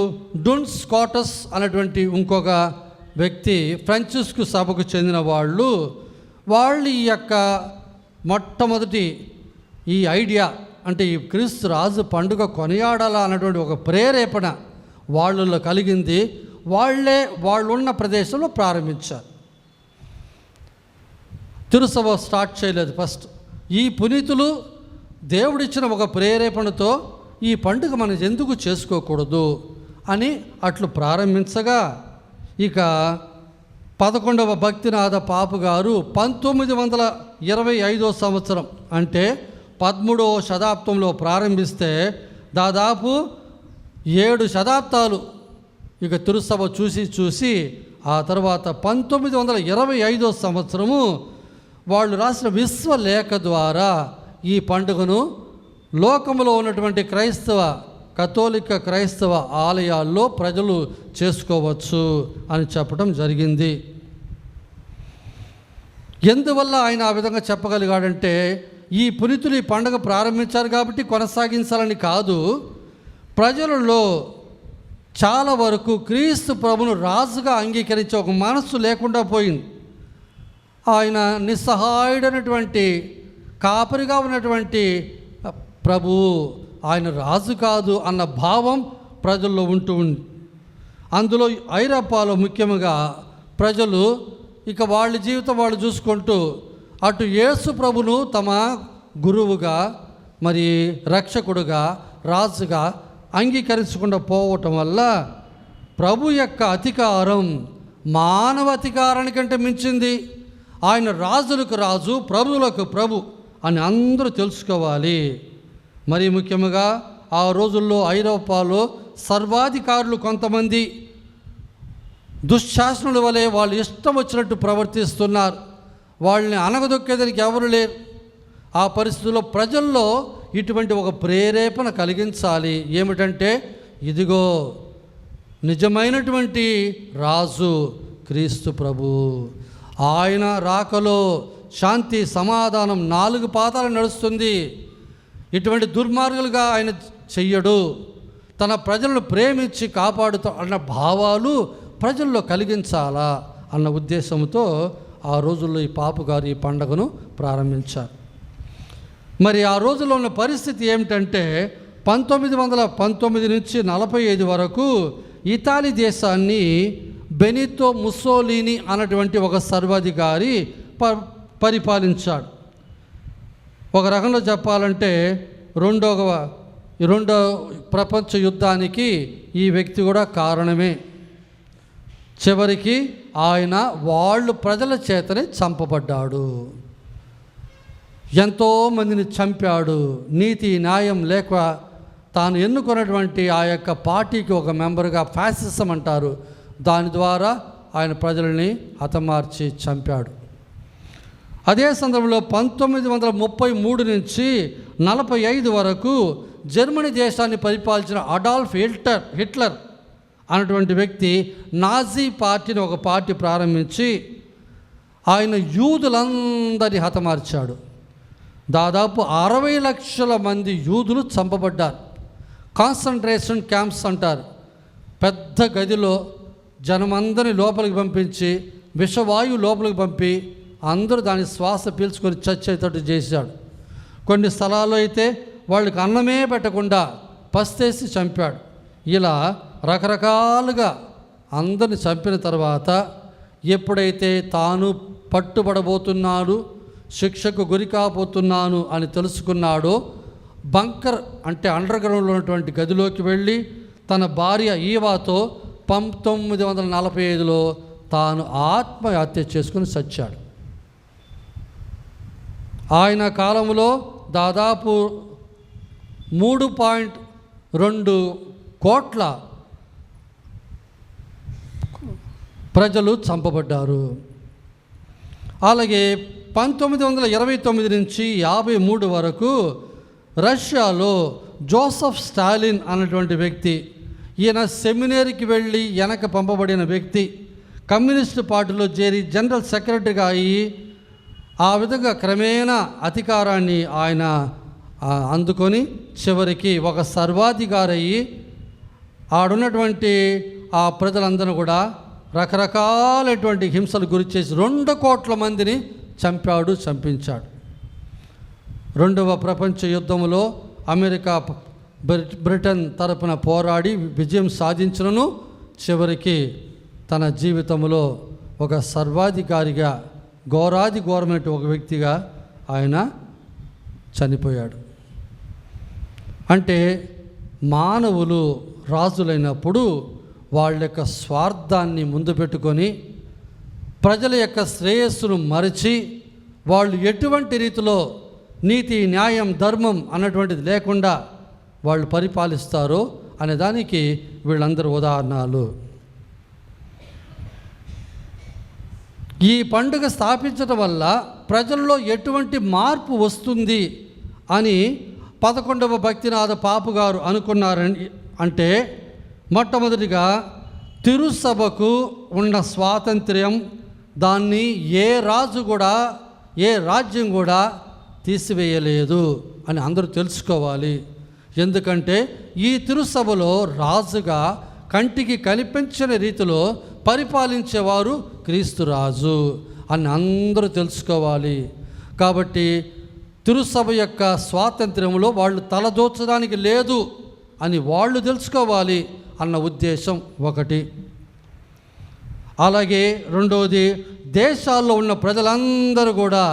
డున్స్ స్కాటస్ అనేటువంటి ఇంకొక వ్యక్తి ఫ్రాన్సిస్కు సభకు చెందిన వాళ్ళు ఈ యొక్క మొట్టమొదటి ఈ ఐడియా అంటే ఈ క్రీస్తు రాజు పండుగ కొనియాడాలా అన్నటువంటి ఒక ప్రేరేపణ వాళ్ళలో కలిగింది. వాళ్ళు ఉన్న ప్రదేశంలో ప్రారంభించారు. తిరుసభ స్టార్ట్ చేయలేదు. ఫస్ట్ ఈ పునీతులు దేవుడిచ్చిన ఒక ప్రేరేపణతో ఈ పండుగ మనం ఎందుకు చేసుకోకూడదు అని అట్లు ప్రారంభించగా, ఇక 11వ భక్తినాథ పాపు గారు 1925 సంవత్సరం అంటే 13వ శతాబ్దంలో ప్రారంభిస్తే దాదాపు 7 శతాబ్దాలు ఇక తిరుసభ చూసి ఆ తర్వాత 1925 సంవత్సరము వాళ్ళు రాసిన విశ్వలేఖ ద్వారా ఈ పండుగను లోకంలో ఉన్నటువంటి కథోలిక క్రైస్తవ ఆలయాల్లో ప్రజలు చేసుకోవచ్చు అని చెప్పడం జరిగింది. ఎందువల్ల ఆయన ఆ విధంగా చెప్పగలిగాడంటే, ఈ పునీతులు ఈ పండుగ ప్రారంభించారు కాబట్టి కొనసాగించాలని కాదు, ప్రజలలో చాలా వరకు క్రీస్తు ప్రభును రాజుగా అంగీకరించే ఒక మనస్సు లేకుండా పోయింది. ఆయన నిస్సహాయుడైనటువంటి కాపరిగా ఉన్నటువంటి ప్రభువు, ఆయన రాజు కాదు అన్న భావం ప్రజల్లో ఉంటూ ఉంది. అందులో ఐరోపాలో ముఖ్యంగా ప్రజలు ఇక వాళ్ళ జీవితం వాళ్ళు చూసుకుంటూ అటు యేసు ప్రభును తమ గురువుగా మరి రక్షకుడుగా రాజుగా అంగీకరించకుండా పోవటం వల్ల ప్రభు యొక్క అధికారం మానవ అధికారానికంటే మించింది. ఆయన రాజులకు రాజు, ప్రభువులకు ప్రభు అని అందరూ తెలుసుకోవాలి. మరి ముఖ్యంగా ఆ రోజుల్లో ఐరోపాలో సర్వాధికారులు కొంతమంది దుశ్శాసనుల వలె వాళ్ళు ఇష్టం వచ్చినట్టు ప్రవర్తిస్తున్నారు. వాళ్ళని అనగదొక్కేదానికి ఎవరు లేరు. ఆ పరిస్థితుల్లో ప్రజల్లో ఇటువంటి ఒక ప్రేరేపణ కలిగించాలి. ఏమిటంటే, ఇదిగో నిజమైనటువంటి రాజు క్రీస్తు ప్రభు, ఆయన రాకలో శాంతి సమాధానం 4 పాదాలు నడుస్తుంది. ఇటువంటి దుర్మార్గులుగా ఆయన చెయ్యడు, తన ప్రజలను ప్రేమించి కాపాడుతూ అన్న భావాలు ప్రజల్లో కలిగించాలా అన్న ఉద్దేశంతో ఆ రోజుల్లో ఈ పాపు గారు ఈ పండుగను ప్రారంభించారు. మరి ఆ రోజుల్లో ఉన్న పరిస్థితి ఏమిటంటే, 1919 నుంచి 45 వరకు ఇటాలీ దేశాన్ని బెనితో ముస్సోలిని అన్నటువంటి ఒక సర్వాధికారి పరిపాలించాడు. ఒక రకంలో చెప్పాలంటే రెండో ప్రపంచ యుద్ధానికి ఈ వ్యక్తి కూడా కారణమే. చివరికి ఆయన వాళ్ళు ప్రజల చేతనే చంపబడ్డాడు. ఎంతోమందిని చంపాడు. నీతి న్యాయం లేక తాను ఎన్నుకున్నటువంటి ఆ యొక్క పార్టీకి ఒక మెంబర్గా, ఫ్యాసిజం అంటారు, దాని ద్వారా ఆయన ప్రజల్ని హతమార్చి చంపాడు. అదే సందర్భంలో 1933 నుంచి 45 వరకు జర్మనీ దేశాన్ని పరిపాలించిన అడాల్ఫ్ హిట్లర్ అన్నటువంటి వ్యక్తి నాజీ పార్టీని ఒక పార్టీ ప్రారంభించి ఆయన యూదులందరినీ హతమార్చాడు. దాదాపు 60 లక్షల మంది యూదులు చంపబడ్డారు. కాన్సన్ట్రేషన్ క్యాంప్స్ అంటారు. పెద్ద గదిలో జనమందరినీ లోపలికి పంపించి విషవాయువు లోపలికి పంపి అందరూ దాని శ్వాస పీల్చుకొని చచ్చేటట్టు చేశాడు. కొన్ని స్థలాల్లో అయితే వాళ్ళకి అన్నమే పెట్టకుండా పస్తేసి చంపాడు. ఇలా రకరకాలుగా అందరిని చంపిన తర్వాత ఎప్పుడైతే తాను పట్టుబడబోతున్నాడు, శిక్షకు గురి కాబోతున్నాను అని తెలుసుకున్నాడో, బంకర్ అంటే అండర్ గ్రౌండ్లో ఉన్నటువంటి గదిలోకి వెళ్ళి తన భార్య ఈవాతో 1945లో తాను ఆత్మహత్య చేసుకుని చచ్చాడు. ఆయన కాలంలో దాదాపు 3.2 కోట్ల ప్రజలు చంపబడ్డారు. అలాగే 1929 నుంచి 53 వరకు రష్యాలో జోసెఫ్ స్టాలిన్ అన్నటువంటి వ్యక్తి, ఈయన సెమినరీకి వెళ్ళి వెనక పంపబడిన వ్యక్తి, కమ్యూనిస్టు పార్టీలో చేరి జనరల్ సెక్రటరీగా అయ్యి ఆ విధంగా క్రమేణా అధికారాన్ని ఆయన అందుకొని చివరికి ఒక సర్వాధికారి అయ్యి ఆడున్నటువంటి ఆ ప్రజలందరూ కూడా రకరకాలైనటువంటి హింసలు గురి చేసి 2 కోట్ల మందిని చంపించాడు. 2వ ప్రపంచ యుద్ధంలో అమెరికా బ్రిటన్ తరపున పోరాడి విజయం సాధించినను చివరికి తన జీవితంలో ఒక సర్వాధికారిగా ఘోరమైన ఒక వ్యక్తిగా ఆయన చనిపోయాడు. అంటే మానవులు రాజులైనప్పుడు వాళ్ళ యొక్క స్వార్థాన్ని ముందు పెట్టుకొని ప్రజల యొక్క శ్రేయస్సును మరచి వాళ్ళు ఎటువంటి రీతిలో నీతి, న్యాయం, ధర్మం అన్నటువంటిది లేకుండా వాళ్ళు పరిపాలిస్తారో అనే దానికి వీళ్ళందరూ ఉదాహరణలు. ఈ పండుగ స్థాపించడం వల్ల ప్రజల్లో ఎటువంటి మార్పు వస్తుంది అని 11వ భక్తినాథ పాపు గారు అనుకున్నారని అంటే, మొట్టమొదటిగా తిరుసభకు ఉన్న స్వాతంత్ర్యం దాన్ని ఏ రాజు కూడా ఏ రాజ్యం కూడా తీసివేయలేదు అని అందరూ తెలుసుకోవాలి. ఎందుకంటే ఈ తిరుసభలో రాజుగా కంటికి కనిపించని రీతిలో పరిపాలించేవారు క్రీస్తు రాజు అని అందరూ తెలుసుకోవాలి. కాబట్టి తిరుసభ యొక్క స్వాతంత్ర్యంలో వాళ్ళు తలదోచడానికి లేదు అని వాళ్ళు తెలుసుకోవాలి అన్న ఉద్దేశం ఒకటి. అలాగే రెండవది, దేశాల్లో ఉన్న ప్రజలందరూ కూడా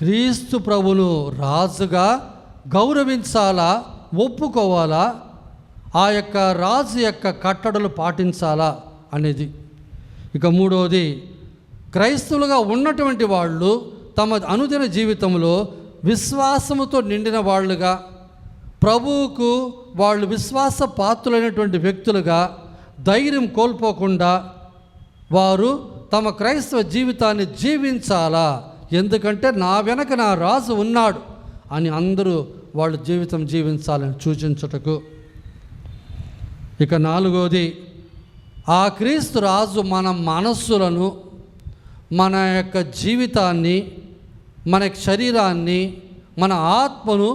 క్రీస్తు ప్రభువును రాజుగా గౌరవించాలా, ఒప్పుకోవాలా, ఆ యొక్క రాజు యొక్క కట్టడలు పాటించాలా అనేది. ఇక మూడవది, క్రైస్తవులుగా ఉన్నటువంటి వాళ్ళు తమ అనుదిన జీవితంలో విశ్వాసముతో నిండిన వాళ్ళుగా, ప్రభువుకు వాళ్ళు విశ్వాస పాత్రులైనటువంటి వ్యక్తులుగా ధైర్యం కోల్పోకుండా వారు తమ క్రైస్తవ జీవితాన్ని జీవించాలా. ఎందుకంటే నా వెనక నా రాజు ఉన్నాడు అని అందరూ వాళ్ళు జీవితం జీవించాలని సూచించుటకు. ఇక నాలుగోది, ఆ క్రీస్తు రాజు మన మనస్సులను, మన యొక్క జీవితాన్ని, మన శరీరాన్ని, మన ఆత్మను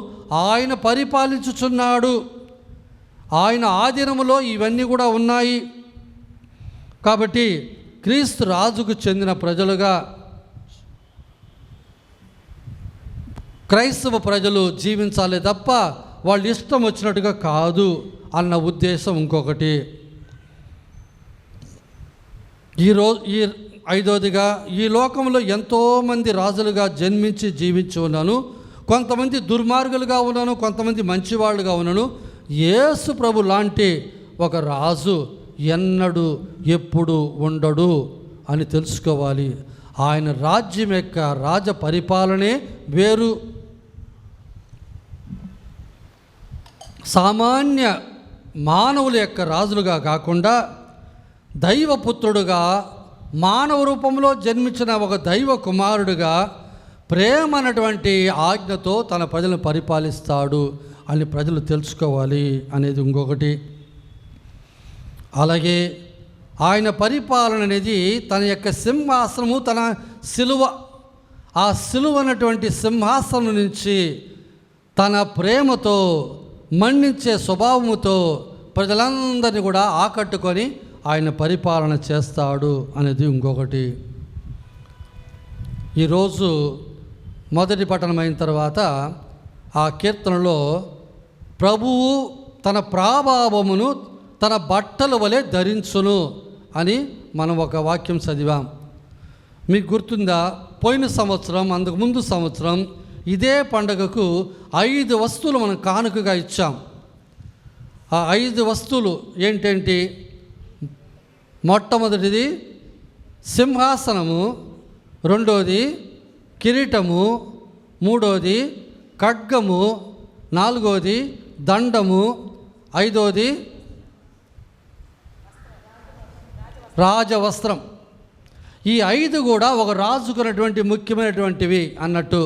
ఆయన పరిపాలించుచున్నాడు. ఆయన ఆధీనములో ఇవన్నీ కూడా ఉన్నాయి. కాబట్టి క్రీస్తు రాజుకు చెందిన ప్రజలుగా క్రైస్తవ ప్రజలు జీవించాలి తప్ప వాళ్ళు ఇష్టం వచ్చినట్టుగా కాదు అన్న ఉద్దేశం ఇంకొకటి. ఈ ఐదోదిగా, ఈ లోకంలో ఎంతోమంది రాజులుగా జన్మించి జీవించి ఉన్నాను. కొంతమంది దుర్మార్గులుగా ఉన్నాను, కొంతమంది మంచివాళ్ళుగా ఉన్నాను. యేసు ప్రభు లాంటి ఒక రాజు ఎన్నడూ ఎప్పుడు ఉండడు అని తెలుసుకోవాలి. ఆయన రాజ్యం యొక్క రాజ పరిపాలనే వేరు. సామాన్య మానవుల యొక్క రాజులుగా కాకుండా దైవపుత్రుడుగా, మానవ రూపంలో జన్మించిన ఒక దైవ కుమారుడుగా ప్రేమ అన్నటువంటి ఆజ్ఞతో తన ప్రజలను పరిపాలిస్తాడు అని ప్రజలు తెలుసుకోవాలి అనేది ఇంకొకటి. అలాగే ఆయన పరిపాలన అనేది తన యొక్క సింహాసనము, తన సిలువ, ఆ సిలువ అన్నటువంటి సింహాసనం నుంచి తన ప్రేమతో మన్నించే స్వభావముతో ప్రజలందరినీ కూడా ఆకట్టుకొని ఆయన పరిపాలన చేస్తాడు అనేది ఇంకొకటి. ఈరోజు మొదటి పఠనం అయిన తర్వాత ఆ కీర్తనలో ప్రభువు తన ప్రాభావమును తన బట్టల వలె ధరించును అని మనం ఒక వాక్యం చదివాం. మీకు గుర్తుందా? పోయిన సంవత్సరం, అంతకుముందు సంవత్సరం ఇదే పండగకు 5 వస్తువులు మనం కానుకగా ఇచ్చాం. ఆ 5 వస్తువులు ఏంటంటే, మొట్టమొదటిది సింహాసనము, రెండోది కిరీటము, మూడోది ఖడ్గము, నాలుగోది దండము, ఐదోది రాజవస్త్రం. ఈ 5 కూడా ఒక రాజుకున్నటువంటి ముఖ్యమైనటువంటివి అన్నట్టు.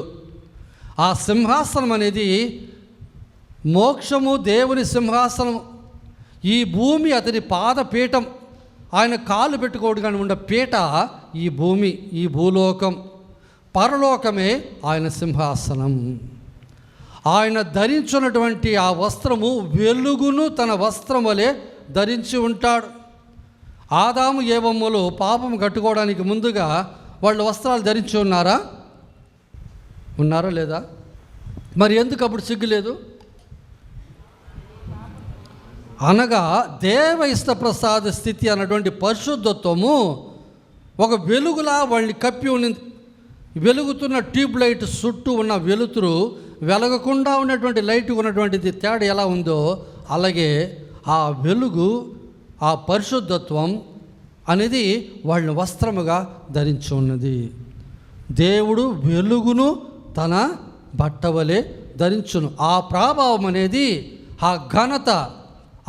ఆ సింహాసనం అనేది మోక్షము, దేవుని సింహాసనం. ఈ భూమి అతని పాదపీఠం. ఆయన కాళ్ళు పెట్టుకోవడానికి ఉన్న పీట ఈ భూమి, ఈ భూలోకం. పరలోకమే ఆయన సింహాసనం. ఆయన ధరించున్నటువంటి ఆ వస్త్రము వెలుగును తన వస్త్రం వలె ధరించి ఉంటాడు. ఆదాము ఏవమ్మలు పాపం కట్టుకోవడానికి ముందుగా వాళ్ళు వస్త్రాలు ధరించి ఉన్నారా లేదా? మరి ఎందుకు అప్పుడు సిగ్గులేదు? అనగా దేవ ఇష్టప్రసాద స్థితి అన్నటువంటి పరిశుద్ధత్వము ఒక వెలుగులా వాళ్ళని కప్పి ఉన్నది. వెలుగుతున్న ట్యూబ్ లైట్ చుట్టూ ఉన్న వెలుతురు వెలగకుండా ఉన్నటువంటి లైట్ ఉన్నటువంటిది తేడా ఎలా ఉందో అలాగే ఆ వెలుగు, ఆ పరిశుద్ధత్వం అనేది వాళ్ళని వస్త్రముగా ధరించి ఉన్నది. దేవుడు వెలుగును తన బట్టవలే ధరించును. ఆ ప్రభావం అనేది, ఆ ఘనత,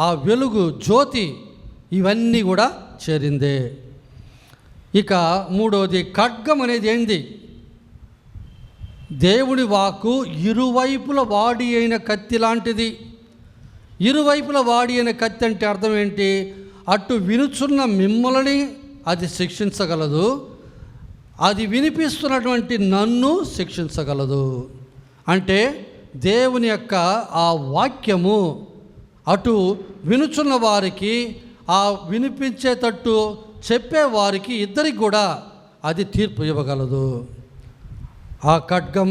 ఆ వెలుగు, జ్యోతి ఇవన్నీ కూడా చేరిందే. ఇక మూడవది ఖడ్గం అనేది ఏంది? దేవుని వాక్కు ఇరువైపుల వాడి అయిన కత్తి లాంటిది. ఇరువైపుల వాడి అయిన కత్తి అంటే అర్థం ఏంటి? అటు వినుచున్న మిమ్మల్ని అది శిక్షించగలదు, అది వినిపిస్తున్నటువంటి నన్ను శిక్షించగలదు. అంటే దేవుని యొక్క ఆ వాక్యము అటు వినుచున్న వారికి, ఆ వినిపించేటట్టు చెప్పేవారికి ఇద్దరికి కూడా అది తీర్పు ఇవ్వగలదు. ఆ ఖడ్గం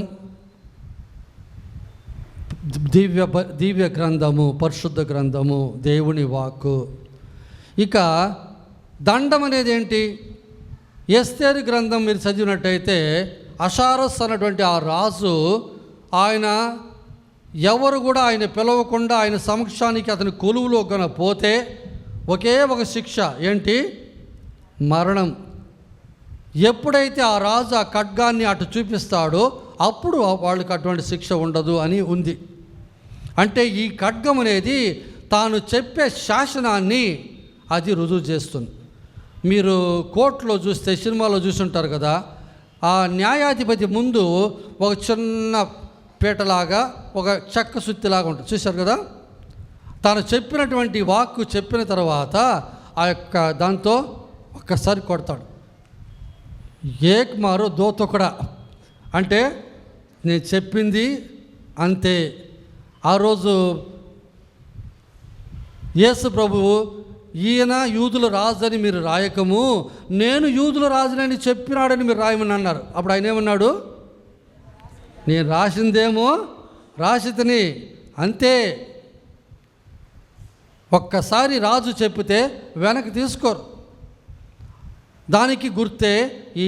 దివ్య గ్రంథము, పరిశుద్ధ గ్రంథము, దేవుని వాక్కు. ఇక దండం అనేది ఏంటి? ఎస్తేరు గ్రంథం మీరు చదివినట్టయితే అషారస్ అన్నటువంటి ఆ రాజు, ఆయన ఎవరు కూడా ఆయన పిలవకుండా ఆయన సమక్షానికి అతని కొలువులో కనుక పోతే ఒకే ఒక శిక్ష ఏంటి? మరణం. ఎప్పుడైతే ఆ రాజు ఆ ఖడ్గాన్ని అటు చూపిస్తాడో అప్పుడు వాళ్ళకి అటువంటి శిక్ష ఉండదు అని ఉంది. అంటే ఈ ఖడ్గం అనేది తాను చెప్పే శాసనాన్ని అది రుజువు చేస్తుంది. మీరు కోర్టులో చూస్తే, సినిమాలో చూసుంటారు కదా, ఆ న్యాయాధిపతి ముందు ఒక చిన్న పీటలాగా, ఒక చెక్క సుత్తిలాగా ఉంటుంది, చూశారు కదా. తాను చెప్పినటువంటి వాక్కు చెప్పిన తర్వాత ఆ యొక్క దాంతో ఒక్కసారి కొడతాడు. ఏక్ మారో దో తొకడా, అంటే నేను చెప్పింది అంతే. ఆ రోజు యేసు ప్రభువు, ఈయన యూదుల రాజని మీరు రాయకము, నేను యూదుల రాజునని చెప్పినాడని మీరు రాయమని అన్నారు. అప్పుడు ఆయన ఏమన్నాడు? నేను రాసిందేమో రాసితని అంతే. ఒక్కసారి రాజు చెప్పితే వెనక్కి తీసుకోరు. దానికి గుర్తే ఈ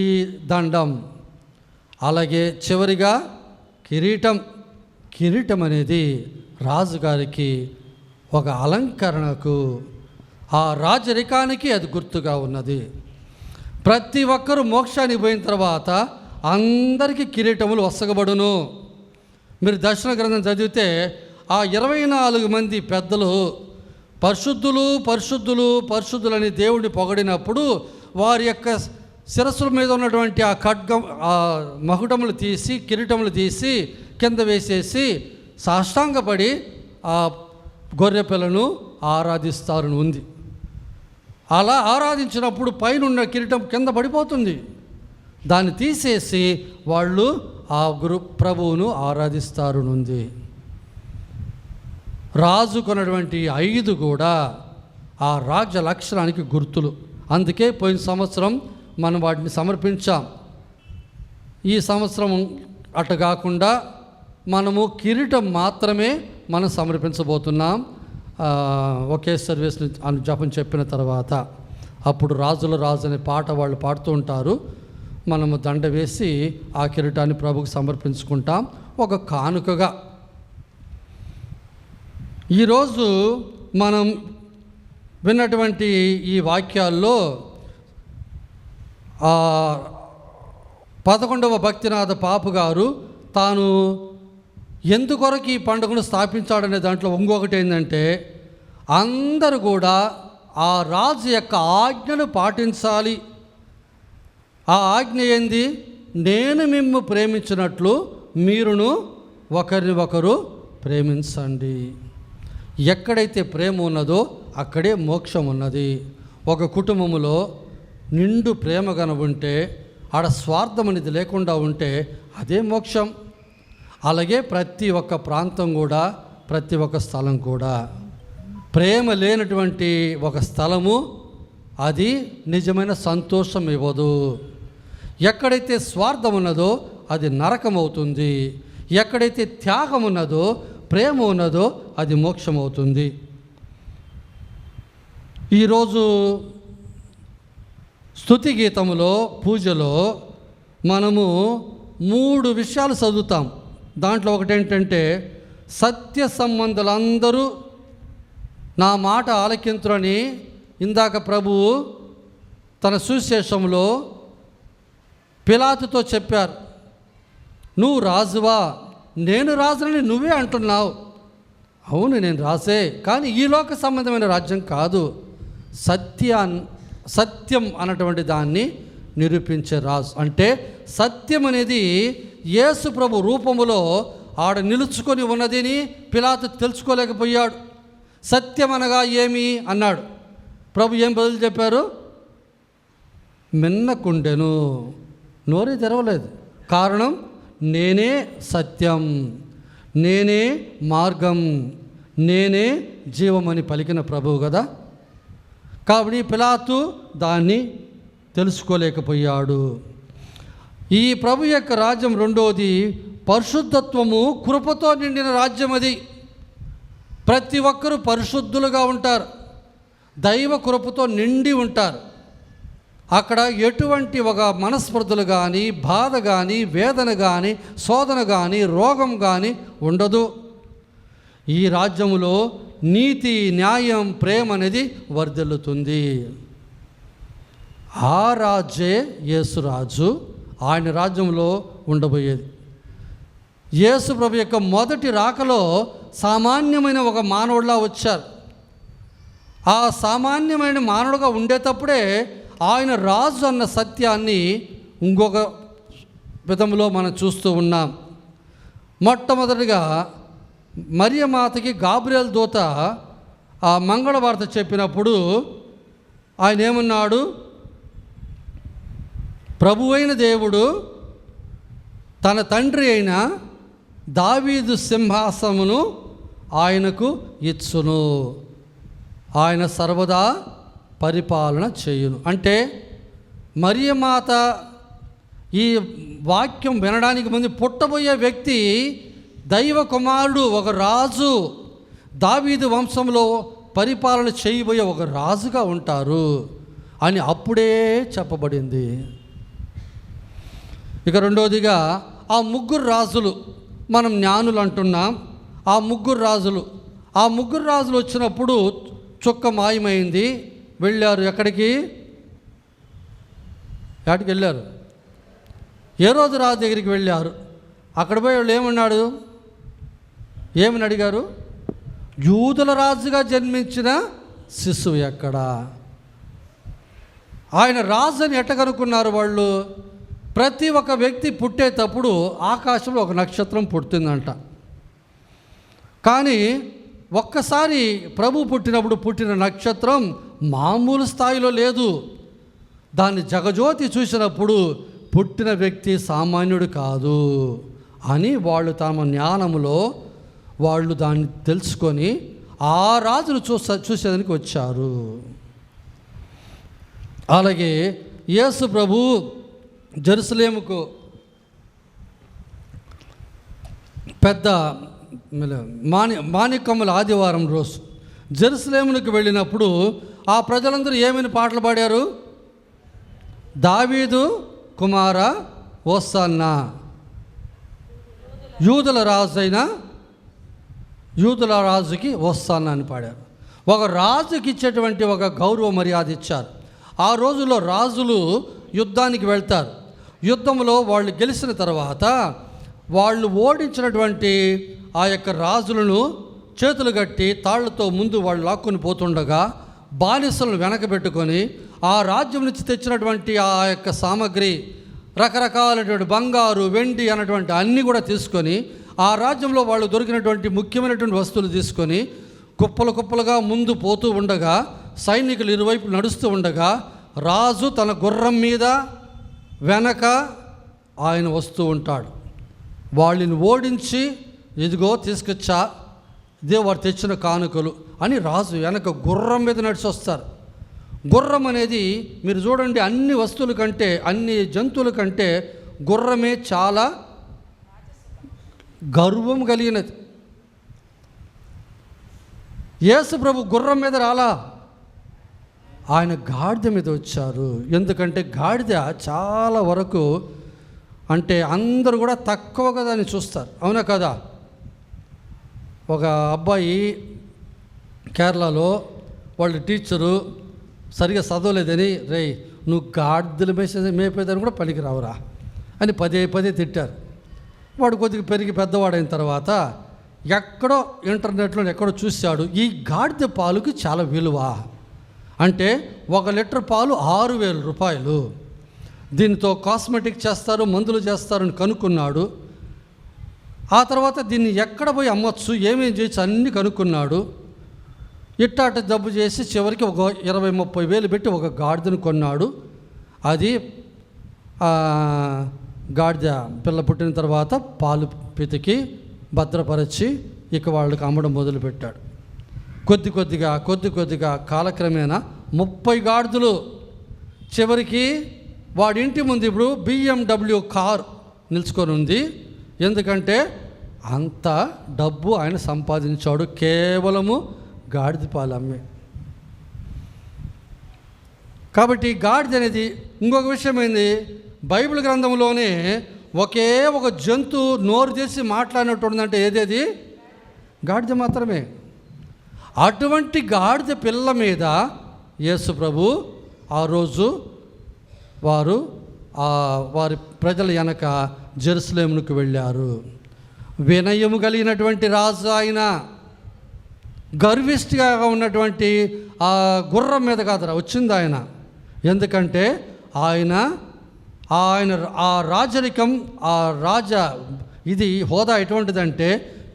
దండం. అలాగే చివరిగా కిరీటం అనేది రాజుగారికి ఒక అలంకరణకు, ఆ రాజరికానికి అది గుర్తుగా ఉన్నది. ప్రతి ఒక్కరూ మోక్షానికి పోయిన తర్వాత అందరికీ కిరీటములు వసగబడును. మీరు దర్శన గ్రంథం చదివితే ఆ 24 మంది పెద్దలు పరిశుద్ధులు పరిశుద్ధులు పరిశుద్ధులని దేవుడిని పొగడినప్పుడు వారి యొక్క శిరస్సుల మీద ఉన్నటువంటి ఆ ఖడ్గం, ఆ మకుటములు తీసి, కిరీటములు తీసి కింద వేసేసి సాష్టాంగపడి ఆ గొర్రె పిల్లను ఆరాధిస్తారని ఉంది. అలా ఆరాధించినప్పుడు పైన కిరీటం కింద పడిపోతుంది. దాన్ని తీసేసి వాళ్ళు ఆ ప్రభువును ఆరాధిస్తారనుంది. రాజు కొన్నటువంటి 5 కూడా ఆ రాజ్య లక్షణానికి గుర్తులు. అందుకే పోయిన సంవత్సరం మనం వాటిని సమర్పించాం. ఈ సంవత్సరం అటు కాకుండా మనము కిరీటం మాత్రమే మనం సమర్పించబోతున్నాం. ఒకే సర్వీస్ అని జపం చెప్పిన తర్వాత అప్పుడు రాజుల రాజు అనే పాట వాళ్ళు పాడుతూ ఉంటారు. మనము దండ వేసి ఆ కిరీటాన్ని ప్రభుకు సమర్పించుకుంటాం ఒక కానుకగా. ఈరోజు మనం విన్నటువంటి ఈ వాక్యాల్లో 11వ భక్తినాథ పాపు గారు తాను ఎందుకొరకు ఈ పండుగను స్థాపించాడనే దాంట్లో ఇంకొకటి ఏంటంటే, అందరూ కూడా ఆ రాజు యొక్క ఆజ్ఞను పాటించాలి. ఆ ఆజ్ఞ ఏంది? నేను మిమ్ము ప్రేమించినట్లు మీరును ఒకరిని ఒకరు ప్రేమించండి. ఎక్కడైతే ప్రేమ ఉన్నదో అక్కడే మోక్షం ఉన్నది. ఒక కుటుంబంలో నిండు ప్రేమ కనుక ఉంటే, ఆడ స్వార్థం అనేది లేకుండా ఉంటే అదే మోక్షం. అలాగే ప్రతి ఒక్క ప్రాంతం కూడా, ప్రతి ఒక్క స్థలం కూడా ప్రేమ లేనటువంటి ఒక స్థలము అది నిజమైన సంతోషం ఇవ్వదు. ఎక్కడైతే స్వార్థం ఉన్నదో అది నరకం అవుతుంది. ఎక్కడైతే త్యాగం ఉన్నదో, ప్రేమ ఉన్నదో అది మోక్షం అవుతుంది. ఈరోజు స్తుతి గీతములో, పూజలో మనము 3 విషయాలు చదువుతాం. దాంట్లో ఒకటేంటంటే, సత్య సంబంధులందరూ నా మాట ఆలకింతురని ఇందాక ప్రభువు తన సువిశేషంలో పిలాతుతో చెప్పారు. నువ్వు రాజువా? నేను రాజునని నువ్వే అంటున్నావు. అవును, నేను రాజే, కానీ ఈ లోక సంబంధమైన రాజ్యం కాదు. సత్యం అన్నటువంటి దాన్ని నిరూపించే రాజు. అంటే సత్యం అనేది యేసు ప్రభు రూపములో ఆడ నిలుచుకొని ఉన్నదిని పిలాతు తెలుసుకోలేకపోయాడు. సత్యం అనగా ఏమి అన్నాడు. ప్రభు ఏం బదులు చెప్పారు? మిన్నకుండెను, నోరే తెరవలేదు. కారణం, నేనే సత్యం, నేనే మార్గం, నేనే జీవమని పలికిన ప్రభువు కదా. కాబట్టి పిలాతు దాన్ని తెలుసుకోలేకపోయాడు. ఈ ప్రభు యొక్క రాజ్యం రెండోది పరిశుద్ధత్వము, కృపతో నిండిన రాజ్యం. అది ప్రతి ఒక్కరూ పరిశుద్ధులుగా ఉంటారు, దైవ కృపతో నిండి ఉంటారు. అక్కడ ఎటువంటి ఒక మనస్పర్ధలు కానీ, బాధ కానీ, వేదన కానీ, శోధన కానీ, రోగం కానీ ఉండదు. ఈ రాజ్యములో నీతి, న్యాయం, ప్రేమ అనేది వర్ధిల్లుతుంది. ఆ రాజే యేసురాజు. ఆయన రాజ్యంలో ఉండబోయేది. యేసు ప్రభు యొక్క మొదటి రాకలో సామాన్యమైన ఒక మానవుడిలా వచ్చారు. ఆ సామాన్యమైన మానవుడుగా ఉండేటప్పుడే ఆయన రాజు అన్న సత్యాన్ని ఇంకొక విధంలో మనం చూస్తూ ఉన్నాం. మొట్టమొదటిగా మరియమాతకి గాబ్రియల్ దూత ఆ మంగళవార్త చెప్పినప్పుడు ఆయన ఏమన్నాడు? ప్రభువైన దేవుడు తన తండ్రి అయిన దావీదు సింహాసనమును ఆయనకు ఇచ్చును, ఆయన సర్వదా పరిపాలన చేయును. అంటే మరియమాత ఈ వాక్యం వినడానికి ముందు పుట్టబోయే వ్యక్తి దైవ కుమారుడు, ఒక రాజు, దావీదు వంశంలో పరిపాలన చేయబోయే ఒక రాజుగా ఉంటారు అని అప్పుడే చెప్పబడింది. ఇక రెండోదిగా ఆ 3 రాజులు, మనం జ్ఞానులు అంటున్నాం. ఆ 3 రాజులు వచ్చినప్పుడు చుక్క మాయమైంది. వెళ్ళారు ఎక్కడికి? వెళ్ళారు? హేరోదు రాజు దగ్గరికి వెళ్ళారు. అక్కడ పోయి వాళ్ళు ఏమని అడిగారు? యూదుల రాజుగా జన్మించిన శిశువు ఎక్కడా? ఆయన రాజు అని ఎట్ట కనుక్కున్నారు వాళ్ళు? ప్రతి ఒక్క వ్యక్తి పుట్టేటప్పుడు ఆకాశంలో ఒక నక్షత్రం పుడుతుందంట. కానీ ఒక్కసారి ప్రభు పుట్టినప్పుడు పుట్టిన నక్షత్రం మామూలు స్థాయిలో లేదు. దాన్ని జగజ్యోతి చూసినప్పుడు పుట్టిన వ్యక్తి సామాన్యుడు కాదు అని వాళ్ళు తమ జ్ఞానములో వాళ్ళు దాన్ని తెలుసుకొని ఆ రాజును చూసేదానికి వచ్చారు. అలాగే యేసు ప్రభు జెరూసలేముకు పెద్ద మాణిక్యముల ఆదివారం రోజు జెరూసలేమునికి వెళ్ళినప్పుడు ఆ ప్రజలందరూ ఏమని పాటలు పాడారు? దావీదు కుమార హోసన్నా, యూదుల రాజుకి హోసన్నా అని పాడారు. ఒక రాజుకి ఇచ్చేటువంటి ఒక గౌరవ మర్యాద ఇచ్చారు. ఆ రోజుల్లో రాజులు యుద్ధానికి వెళ్తారు. యుద్ధంలో వాళ్ళు గెలిచిన తర్వాత వాళ్ళు ఓడించినటువంటి ఆ యొక్క రాజులను చేతులు కట్టి తాళ్లతో ముందు వాళ్ళు లాక్కొని పోతుండగా బానిసలను వెనకబెట్టుకొని ఆ రాజ్యం నుంచి తెచ్చినటువంటి ఆ యొక్క సామగ్రి, రకరకాలైనటువంటి బంగారు, వెండి అన్నటువంటి అన్నీ కూడా తీసుకొని ఆ రాజ్యంలో వాళ్ళు దొరికినటువంటి ముఖ్యమైనటువంటి వస్తువులు తీసుకొని కుప్పలు కుప్పలుగా ముందు పోతూ ఉండగా, సైనికులు ఇరువైపు నడుస్తూ ఉండగా, రాజు తన గుర్రం మీద వెనక ఆయన వస్తూ ఉంటాడు. వాళ్ళని ఓడించి, ఇదిగో తీసుకొచ్చా, ఇదే వారు తెచ్చిన కానుకలు అని రాజు వెనక గుర్రం మీద నడిచి వస్తారు. గుర్రం అనేది మీరు చూడండి, అన్ని వస్తువుల కంటే, అన్ని జంతువుల కంటే గుర్రమే చాలా గర్వం కలిగినది. యేసు ప్రభు గుర్రం మీద రాలా, ఆయన గాడిద మీద వచ్చారు. ఎందుకంటే గాడిద చాలా వరకు అంటే అందరూ కూడా తక్కువగా దాన్ని చూస్తారు, అవునా కదా? ఒక అబ్బాయి కేరళలో వాళ్ళ టీచరు సరిగా చదవలేదని, రే నువ్వు గాడిదలు మేపేదని కూడా పనికి రావురా అని పదే తిట్టారు. వాడు కొద్దిగా పెరిగి పెద్దవాడైన తర్వాత ఎక్కడో ఇంటర్నెట్లో ఎక్కడో చూశాడు, ఈ గాడిద పాలుకి చాలా విలువ, అంటే 1 లీటర్ పాలు 6,000 రూపాయలు, దీనితో కాస్మెటిక్ చేస్తారు, మందులు చేస్తారని కనుక్కున్నాడు. ఆ తర్వాత దీన్ని ఎక్కడ పోయి అమ్మొచ్చు, ఏమేం చేయొచ్చు అన్నీ కనుక్కున్నాడు. ఇట్టాట జబ్బు చేసి చివరికి ఒక 20-30 వేలు పెట్టి ఒక గాడిదను కొన్నాడు. అది గాడిద పిల్ల పుట్టిన తర్వాత పాలు పితికి భద్రపరిచి ఇక వాళ్ళకి అమ్మడం మొదలుపెట్టాడు. కొద్ది కొద్దిగా కాలక్రమేణా 30 గాడిదలు. చివరికి వాడి ఇంటి ముందు ఇప్పుడు BMW కార్ నిలుచుకొని ఉంది. ఎందుకంటే అంత డబ్బు ఆయన సంపాదించాడు కేవలము గాడిద పాలు అమ్మే. కాబట్టి గాడిద అనేది ఇంకొక విషయం ఏంది, బైబిల్ గ్రంథంలోనే ఒకే ఒక జంతువు నోరు తెసి మాట్లాడినట్టుందంటే ఏదేది? గాడిద మాత్రమే. అటువంటి గాడిద పిల్ల మీద యేసు ప్రభు ఆ రోజు వారి ప్రజల వెనక జెరూసలేమునకు వెళ్ళారు. వినయము కలిగినటువంటి రాజు ఆయన, గర్విష్ఠిగా ఉన్నటువంటి ఆ గుర్రం మీద కాదురా వచ్చింది ఆయన. ఎందుకంటే ఆయన ఆ రాజరికం, ఆ రాజ ఇది హోదా ఎటువంటిదంటే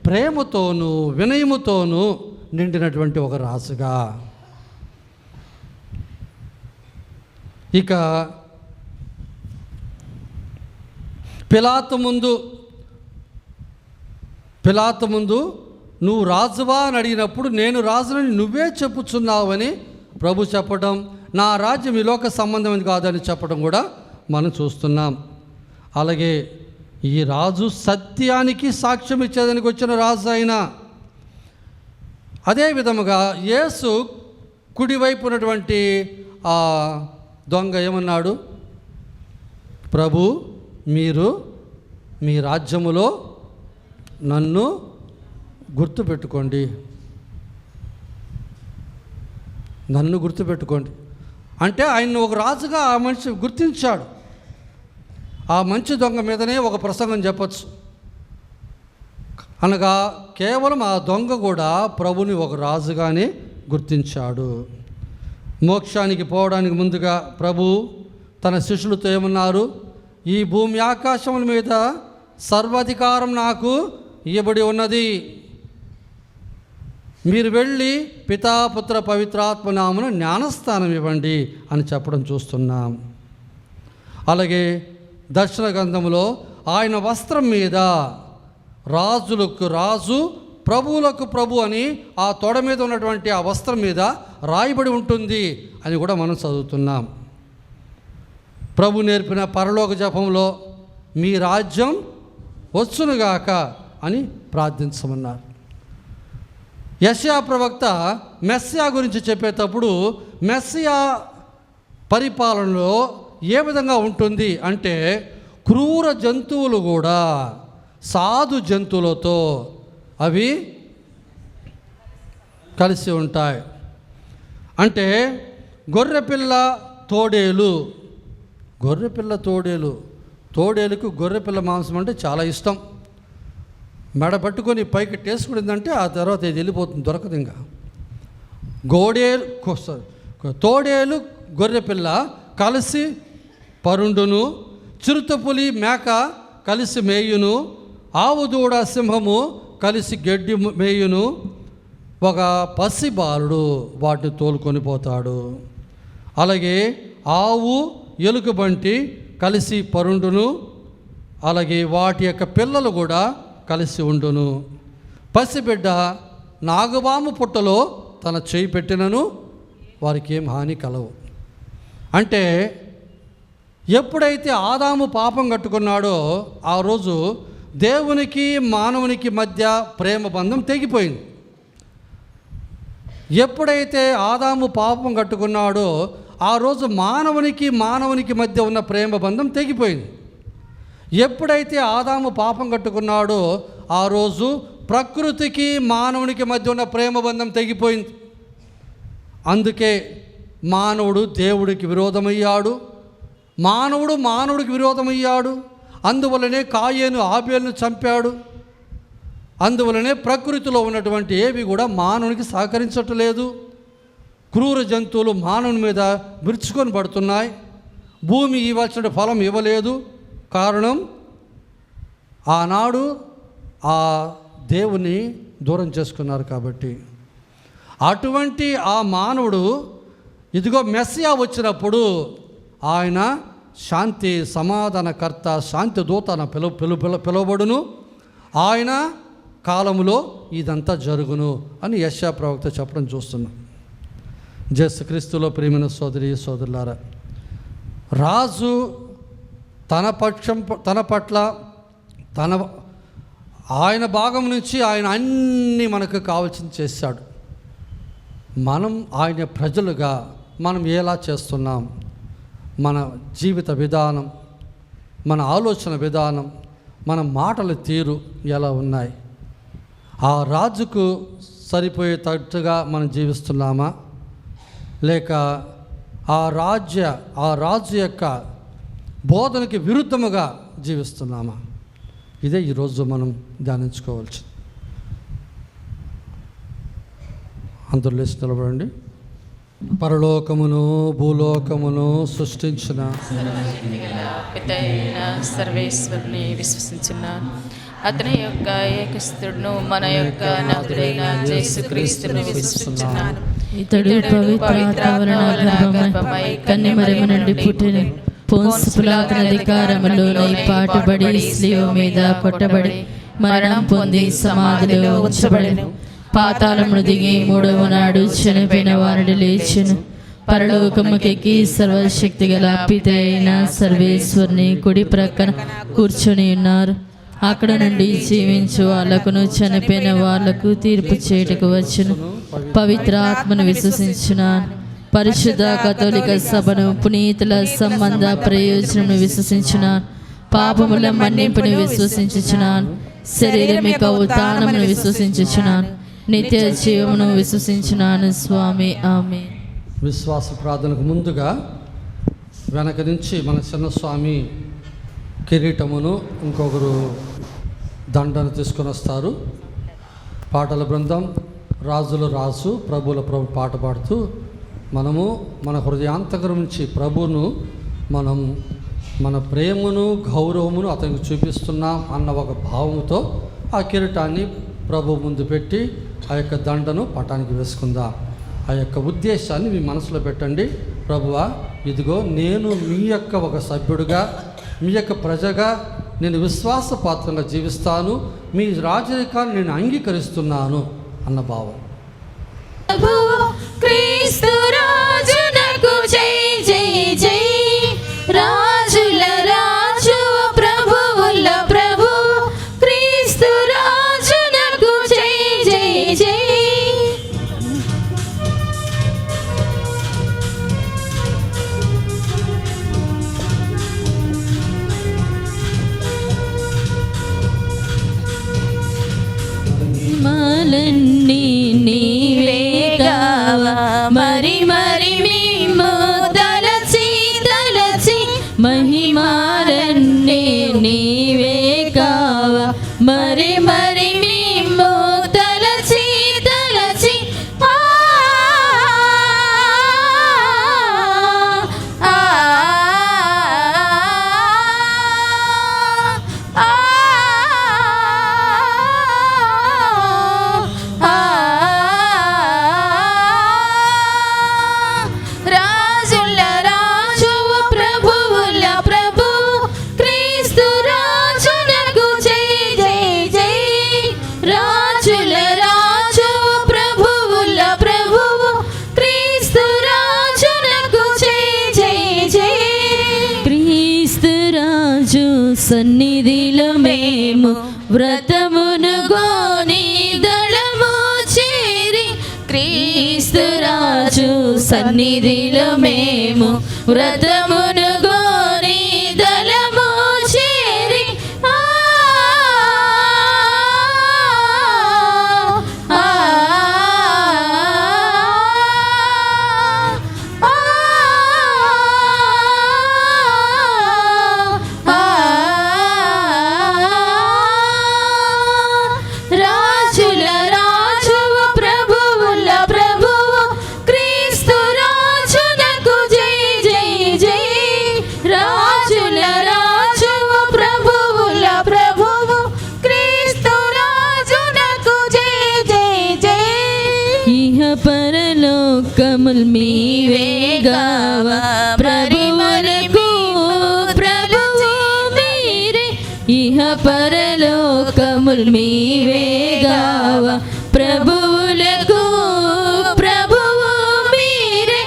ప్రేమతోనూ వినయముతోనూ నిండినటువంటి ఒక రాజుగా. ఇక పిలాతు ముందు నువ్వు రాజువా అని అడిగినప్పుడు నేను రాజునని నువ్వే చెప్పుచున్నావని ప్రభు చెప్పడం, నా రాజ్యం ఈ లోక సంబంధమైనది కాదని చెప్పడం కూడా మనం చూస్తున్నాం. అలాగే ఈ రాజు సత్యానికి సాక్ష్యం ఇచ్చేదానికి వచ్చిన రాజు అయినా. అదే విధముగా యేసు కుడివైపు ఉన్నటువంటి ఆ దొంగ ఏమన్నాడు? ప్రభు, మీరు మీ రాజ్యములో నన్ను గుర్తుపెట్టుకోండి, నన్ను గుర్తుపెట్టుకోండి అంటే ఆయన ఒక రాజుగా ఆ మనిషి గుర్తించాడు. ఆ మంచి దొంగ మీదనే ఒక ప్రసంగం చెప్పచ్చు. అనగా కేవలం ఆ దొంగ కూడా ప్రభుని ఒక రాజుగానే గుర్తించాడు. మోక్షానికి పోవడానికి ముందుగా ప్రభు తన శిష్యులతో ఏమన్నారు? ఈ భూమి ఆకాశముల మీద సర్వాధికారం నాకు ఇవ్వబడి ఉన్నది, మీరు వెళ్ళి పితాపుత్ర పవిత్రాత్మ నామమున జ్ఞానస్థానం ఇవ్వండి అని చెప్పడం చూస్తున్నాం. అలాగే దర్శన గ్రంథంలో ఆయన వస్త్రం మీద రాజులకు రాజు ప్రభువులకు ప్రభు అని ఆ తొడ మీద ఉన్నటువంటి ఆ వస్త్రం మీద రాయబడి ఉంటుంది అని కూడా మనం చదువుతున్నాం. ప్రభు నేర్పిన పరలోక జపంలో మీ రాజ్యం వచ్చునుగాక అని ప్రార్థించమన్నారు. యెషయా ప్రవక్త మెస్సియా గురించి చెప్పేటప్పుడు మెస్సియా పరిపాలనలో ఏ విధంగా ఉంటుంది అంటే క్రూర జంతువులు కూడా సాధు జంతువులతో అవి కలిసి ఉంటాయి. అంటే గొర్రెపిల్ల తోడేలుకు గొర్రెపిల్ల మాంసం అంటే చాలా ఇష్టం. మెడ పట్టుకొని పైకి టేసుకునిందంటే ఆ తర్వాత ఇది వెళ్ళిపోతుంది, దొరకదు. ఇంకా తోడేలు గొర్రెపిల్ల కలిసి పరుండును, చిరుతపులి మేక కలిసి మేయును, ఆవు దూడ సింహము కలిసి గడ్డి మేయును, ఒక పసి బాలుడు వాటిని తోలుకొని పోతాడు. అలాగే ఆవు ఎలుకబంటి కలిసి పరుండును, అలాగే వాటి యొక్క పిల్లలు కూడా కలిసి ఉండును. పసిబిడ్డ నాగుబాము పుట్టలో తన చేయి పెట్టినను వారికి ఏం హాని కలవు. అంటే ఎప్పుడైతే ఆదాము పాపం కట్టుకున్నాడో ఆ రోజు దేవునికి మానవునికి మధ్య ప్రేమ బంధం తెగిపోయింది. ఎప్పుడైతే ఆదాము పాపం కట్టుకున్నాడో ఆ రోజు మానవునికి మధ్య ఉన్న ప్రేమ బంధం తెగిపోయింది. ఎప్పుడైతే ఆదాము పాపం కట్టుకున్నాడో ఆ రోజు ప్రకృతికి మానవునికి మధ్య ఉన్న ప్రేమ బంధం తెగిపోయింది. అందుకే మానవుడు దేవుడికి విరోధమయ్యాడు, మానవుడికి విరోధమయ్యాడు. అందువలనే కాయేను ఆబేలును చంపాడు. అందువలనే ప్రకృతిలో ఉన్నటువంటి ఏవి కూడా మానవునికి సహకరించట్లేదు. క్రూర జంతువులు మానవుని మీద విరుచుకొని పడుతున్నాయి. భూమి ఇవ్వాల్సిన ఫలం ఇవ్వలేదు. కారణం ఆనాడు ఆ దేవుని దూరం చేసుకున్నారు కాబట్టి. అటువంటి ఆ మానవుడు ఇదిగో మెస్సియా వచ్చినప్పుడు ఆయన శాంతి సమాధానకర్త, శాంతి దూత అని పిలువబడును. ఆయన కాలములో ఇదంతా జరుగును అని యెషయా ప్రవక్త చెప్పడం చూస్తున్నాం. యేసుక్రీస్తులో ప్రియమైన సోదరులారా, రాజు తన పట్ల ఆయన భాగం నుంచి ఆయన అన్నీ మనకు కావాల్సింది చేశాడు. మనం ఆయన ప్రజలుగా మనం ఎలా చేస్తున్నాం, మన జీవిత విధానం, మన ఆలోచన విధానం, మన మాటల తీరు ఎలా ఉన్నాయి, ఆ రాజుకు సరిపోయేటట్టుగా మనం జీవిస్తున్నామా, లేక ఆ రాజు యొక్క బోధనకి విరుద్ధముగా జీవిస్తున్నామా? ఇదే ఈరోజు మనం ధ్యానించుకోవాల్సింది. అందరూ లేచి నిలబడండి. పరలోకమును భూలోకమును సృష్టించిన పితైన సర్వేశ్వరుని విశ్వసించున్నాను. అతని యొక్క ఏకస్తుడును మన యొక్క నాథుడైన యేసుక్రీస్తును విశ్వసించున్నాను. ఇతడు పవిత్ర గర్భమై కన్యమరియము నుండి పుట్టిన పొంసు పిలాతు అధికారములో పాటుబడి శిలువ మీద కొట్టబడి మరణం పొంది సమాధిలో ఉంచబడెను. పాతాళమును దిగి మూడవ నాడు చనిపోయిన వారిని లేచెను. పరలోకముకెక్కి సర్వశక్తి గల పిత అయిన సర్వేశ్వరుని కుడి ప్రక్కన కూర్చొని ఉన్నారు. అక్కడ నుండి జీవించు వాళ్ళకును చనిపోయిన వాళ్లకు తీర్పు చేయుటకు వచ్చును. పవిత్ర ఆత్మను విశ్వసించున్నాను. పరిశుద్ధ కథోలిక సభను, పునీతుల సంబంధ ప్రయోజనమును విశ్వసించున్నాను. పాపముల మన్నింపును విశ్వసించుచున్నాను. శరీరం యొక్క ఉత్థానమును విశ్వసించుచున్నాను. నిత్య జీవమును విశ్వసించున్నాను. స్వామి ఆమేన్. విశ్వాస ప్రార్థనకు ముందుగా వెనక నుంచి మన చిన్న స్వామి కిరీటమును, ఇంకొకరు దండను తీసుకొని వస్తారు. పాటల బృందం రాజుల రాజు ప్రభుల ప్రభు పాట పాడుతూ మనము మన హృదయాంతకరం నుంచి ప్రభువును మన ప్రేమను గౌరవమును అతనికి చూపిస్తున్నాం అన్న ఒక భావంతో ఆ కిరీటాన్ని ప్రభు ముందు పెట్టి ఆ యొక్క దండను పటానికి వేసుకుందాం. ఆ యొక్క ఉద్దేశాన్ని మీ మనసులో పెట్టండి. ప్రభువా, ఇదిగో నేను మీ యొక్క ఒక సభ్యుడిగా, మీ యొక్క ప్రజగా నేను విశ్వాసపాత్రంగా జీవిస్తాను, మీ రాజరికాన్ని నేను అంగీకరిస్తున్నాను అన్న భావం. క్రీస్తు రాజునకు జై జై జై, రాజుల రాజు ప్రభువుల ప్రభు, క్రీస్తు రాజునకు జై జై జై. మలన్నీ సన్నిధిలో మేము వ్రతమును గోని దళము చేరి క్రీస్తు రాజు సన్నిధిలో మేము వ్రతమును గోని దళము చేరి రాజుల రాజువు ప్రభువుల ప్రభువు క్రీస్తు రాజునకు జై జై జై. రాజుల రాజువు ప్రభువుల ప్రభువు క్రీస్తు రాజునకు జై జై జై. ఇహ పరలోకముల్ మీవేగావా ప్రభువులకు ప్రభువు మీరే. ఇహ పరలోకముల్ మీవేగావా ప్రభువులకు ప్రభువు మీరే.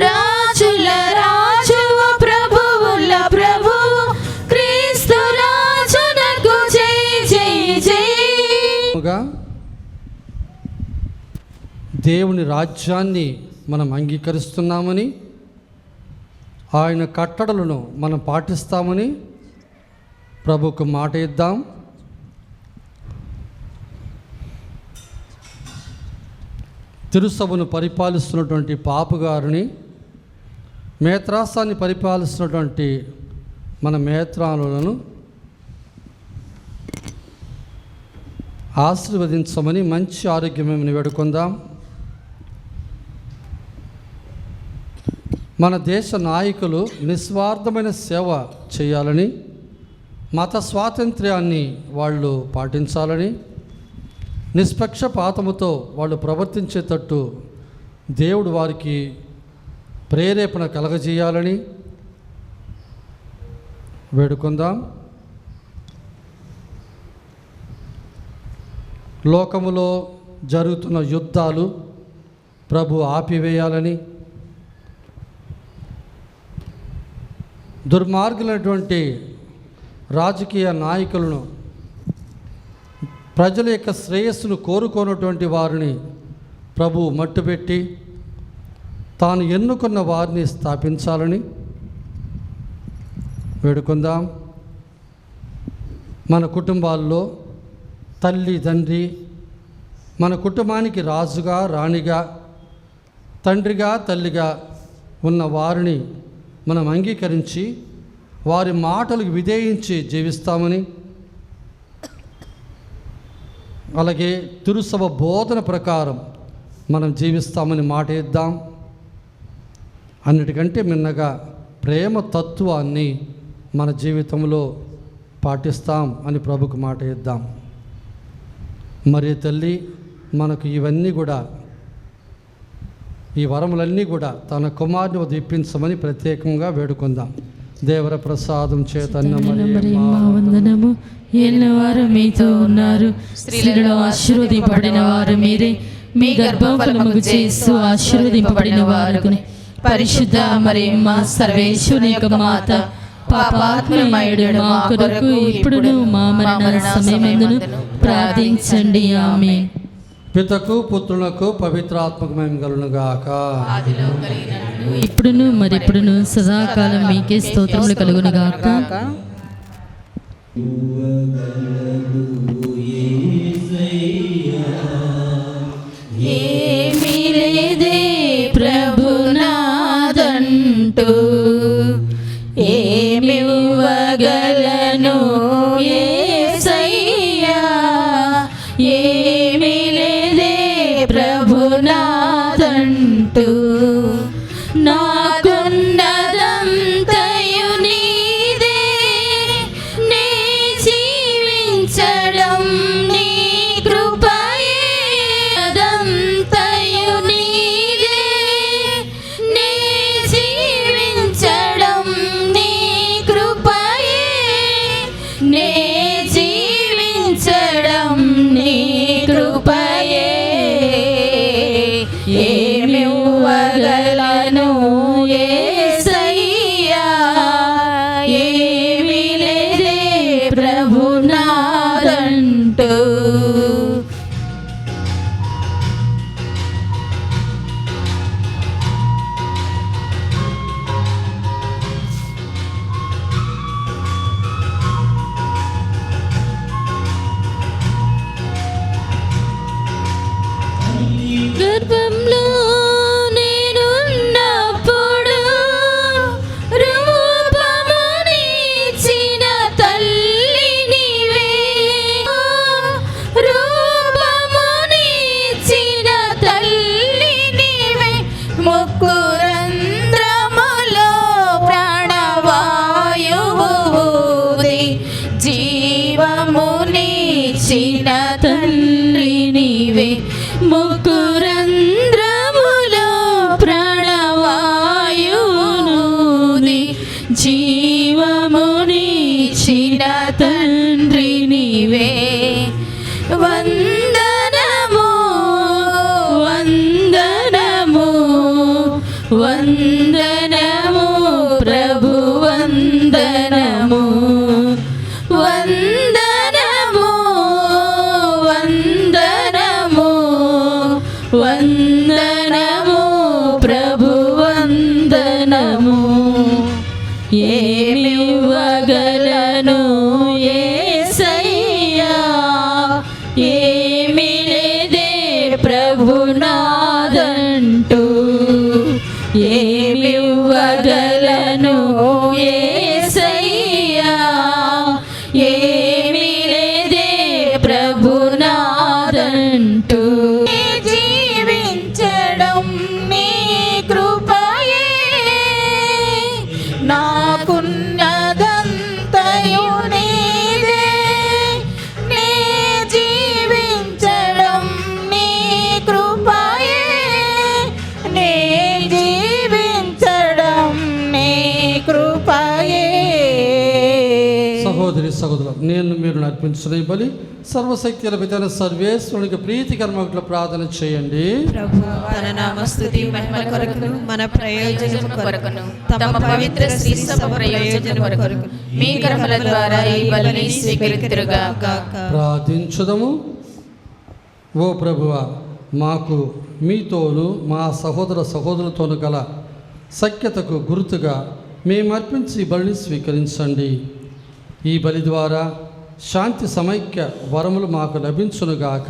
రాజుల రాజువు ప్రభువుల ప్రభువు క్రీస్తు రాజునకు జై జై జై. దేవుని రాజ్యాన్ని మనం అంగీకరిస్తున్నామని, ఆయన కట్టడలను మనం పాటిస్తామని ప్రభుకు మాట ఇద్దాం. తిరుసభను పరిపాలిస్తున్నటువంటి పాపుగారిని, మేత్రాసాన్ని పరిపాలిస్తున్నటువంటి మన మేత్రాలను ఆశీర్వదించమని మంచి ఆరోగ్యమేమని వేడుకుందాం. మన దేశ నాయకులు నిస్వార్థమైన సేవ చేయాలని, మత స్వాతంత్ర్యాన్ని వాళ్ళు పాటించాలని, నిష్పక్షపాతముతో వాళ్ళు ప్రవర్తించేటట్టు దేవుడు వారికి ప్రేరేపణ కలగజేయాలని వేడుకుందాం. లోకములో జరుగుతున్న యుద్ధాలు ప్రభు ఆపివేయాలని, దుర్మార్గులైనటువంటి రాజకీయ నాయకులను, ప్రజల యొక్క శ్రేయస్సును కోరుకోనటువంటి వారిని ప్రభు మట్టుపెట్టి తాను ఎన్నుకున్న వారిని స్థాపించాలని వేడుకుందాం. మన కుటుంబాల్లో తల్లి తండ్రి, మన కుటుంబానికి రాజుగా రాణిగా, తండ్రిగా తల్లిగా ఉన్న వారిని మనం అంగీకరించి వారి మాటలకు విధేయించి జీవిస్తామని, అలాగే తిరుసభ బోధన ప్రకారం మనం జీవిస్తామని మాట ఇద్దాం. అన్నిటికంటే మిన్నగా ప్రేమ తత్వాన్ని మన జీవితంలో పాటిస్తాం అని ప్రభుకు మాట ఇద్దాం. మరి తల్లి మనకు ఇవన్నీ కూడా, ఈ వరములన్నీ కూడా తన కుమారుని దీపించమని ప్రత్యేకంగా వేడుకుందాం. దేవర ప్రసాదం చేత వందనము. ఏలినవారు మీతో ఉన్నారు, స్త్రీలలో ఆశీర్వదింపబడిన వారు మీరే. మీ గర్భఫలముకు చేస్తూ ఆశీర్వదింపబడిన వారు పరిశుద్ధ మరియమ్మ సర్వేశ్వరుని యొక్క మాత, పాపాత్మయుడు మా కొరకు ఇప్పుడును మా మరణ సమయమందును ప్రార్థించండి. ఆమేన్. పితకు పుత్రులకు పవిత్రాత్మకు మహిమ కలుగునుగాక. ఇప్పుడును మరిప్పుడును సదాకాలం మీకే స్తోత్రములు కలుగునుగాక. ఏమీ లేదే ప్రభునాదంటూ, ఏమివ్వగలను యేసయ్యా. ఏమీ లేదే ప్రభునాదంటూ, నాకున్నదంతయు నీదే. నే జీవించడం నీ కృపయే. అదంతయు నీదే. నే జీవించడం గర్భంలో నేనున్నప్పుడు రూపమునిచ్చిన తల్లి నీవే, రూపమునిచ్చిన తల్లి నీవే, ముక్కురంధ్రములో ప్రాణవాయువుది, జీవమునిచ్చిన తండ్రి నీవే, ముకురంధ్రములో ప్రాణవాయువునుది, జీవమునిచ్చిన తండ్రి నీవే. వందనము వందనము వందనము ప్రభు, వందనము వందనము వందనము వందనము ప్రభు, వందనము. ఏమివ్వగలను యేసయ్యా, ఏమి లేదే ప్రభునాదంటూ, ఏమివ్వగలను యేసయ్యా, ఏమి లేదే ప్రభునాదంటూ. జీవించడం నీ కృపయే, నాకున్నదంతయు నీదే, నీ జీవించడం నీ కృపయే, నీ జీవించడం నీ కృపయే. సహోదరి సహోదరులు, నేను మీరు నర్పించిన ఈ బలి సర్వశక్తి పితైన సర్వేశ్వరునికి ప్రీతికరమగుట ప్రార్థన చేయండి. తన నామస్తుతి మహిమ కొరకును మన ప్రయోజనం కొరకును తమ పవిత్ర శ్రీ సభ ప్రయోజనం కొరకును మీ కర్మల ద్వారా ఈ బలిని స్వీకరింతురుగాక. ప్రార్థించుదము. ఓ ప్రభువా, మాకు మీతోను మా సహోదర సహోదరులతోను గల సఖ్యతకు గుర్తుగా మేమర్పించి ఈ బలిని స్వీకరించండి. ఈ బలి ద్వారా శాంతి సమైక్య వరములు మాకు లభించునుగాక.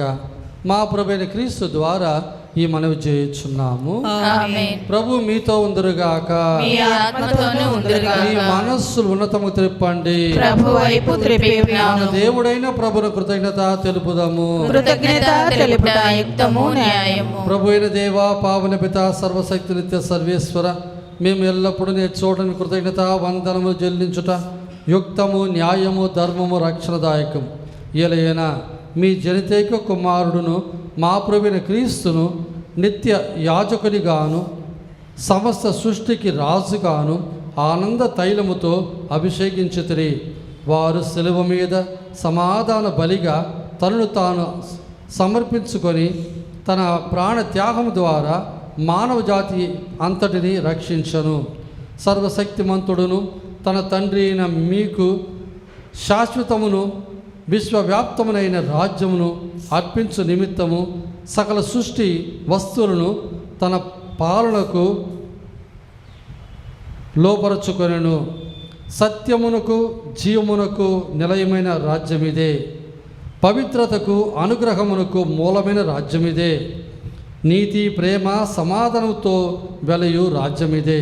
మా ప్రభువైన క్రీస్తు ద్వారా ఈ మనవి చేయుచున్నాము. ఆమేన్. ప్రభు మీతో ఉందురుగాక. మీ ఆత్మతోనూ ఉందురుగాక. మీ మనస్సులు ఉన్నతము త్రిప్పండి. ప్రభు వైపు త్రిప్పి మన ఉన్నాము. దేవుడైన ప్రభును కృతజ్ఞత తెలుపుదాము. కృతజ్ఞత తెలుపుట యుక్తము న్యాయము. ప్రభు అయిన దేవా, పావన పిత, సర్వశక్తి నిత్య సర్వేశ్వర, మేము ఎల్లప్పుడూ నేర్చుకోవడానికి కృతజ్ఞత వందనము చెల్లించుట యుక్తము, న్యాయము, ధర్మము, రక్షణదాయకం. ఎలైనా మీ జనితైక కుమారుడును మా ప్రభువైన క్రీస్తును నిత్య యాజకునిగాను సమస్త సృష్టికి రాజుగాను ఆనంద తైలముతో అభిషేకించితిరి. వారు శిలువ మీద సమాధాన బలిగా తనను తాను సమర్పించుకొని తన ప్రాణ త్యాగం ద్వారా మానవ జాతి అంతటిని రక్షించను. సర్వశక్తిమంతుడును తన తండ్రి అయిన మీకు శాశ్వతమును విశ్వవ్యాప్తమునైన రాజ్యమును అర్పించు నిమిత్తము సకల సృష్టి వస్తువులను తన పాలనకు లోపరచుకొనెను. సత్యమునకు జీవమునకు నిలయమైన రాజ్యమిదే, పవిత్రతకు అనుగ్రహమునకు మూలమైన రాజ్యమిదే, నీతి ప్రేమ సమాధానంతో వెలయు రాజ్యమిదే.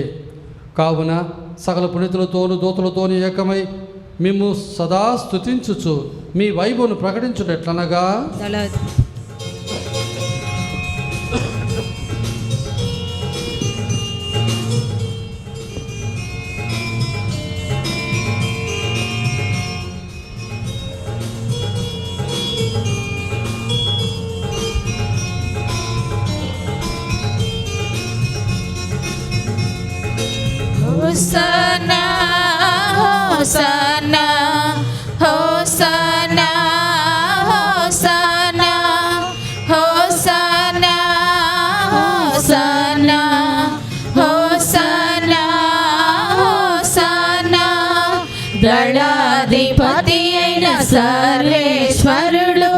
కావున సకల పుణితులతోను దూతలతోను ఏకమై మేము సదా స్తుతించుచు మీ వైభవను ప్రకటించుటెట్లనగా, హోసన్నా హోసన్నా హోసన్నా హోసన్నా హోసన్నా హోసన్నా హోసన్నా హోసన్నా. దళాధిపతి అయిన సర్వేశ్వరుడు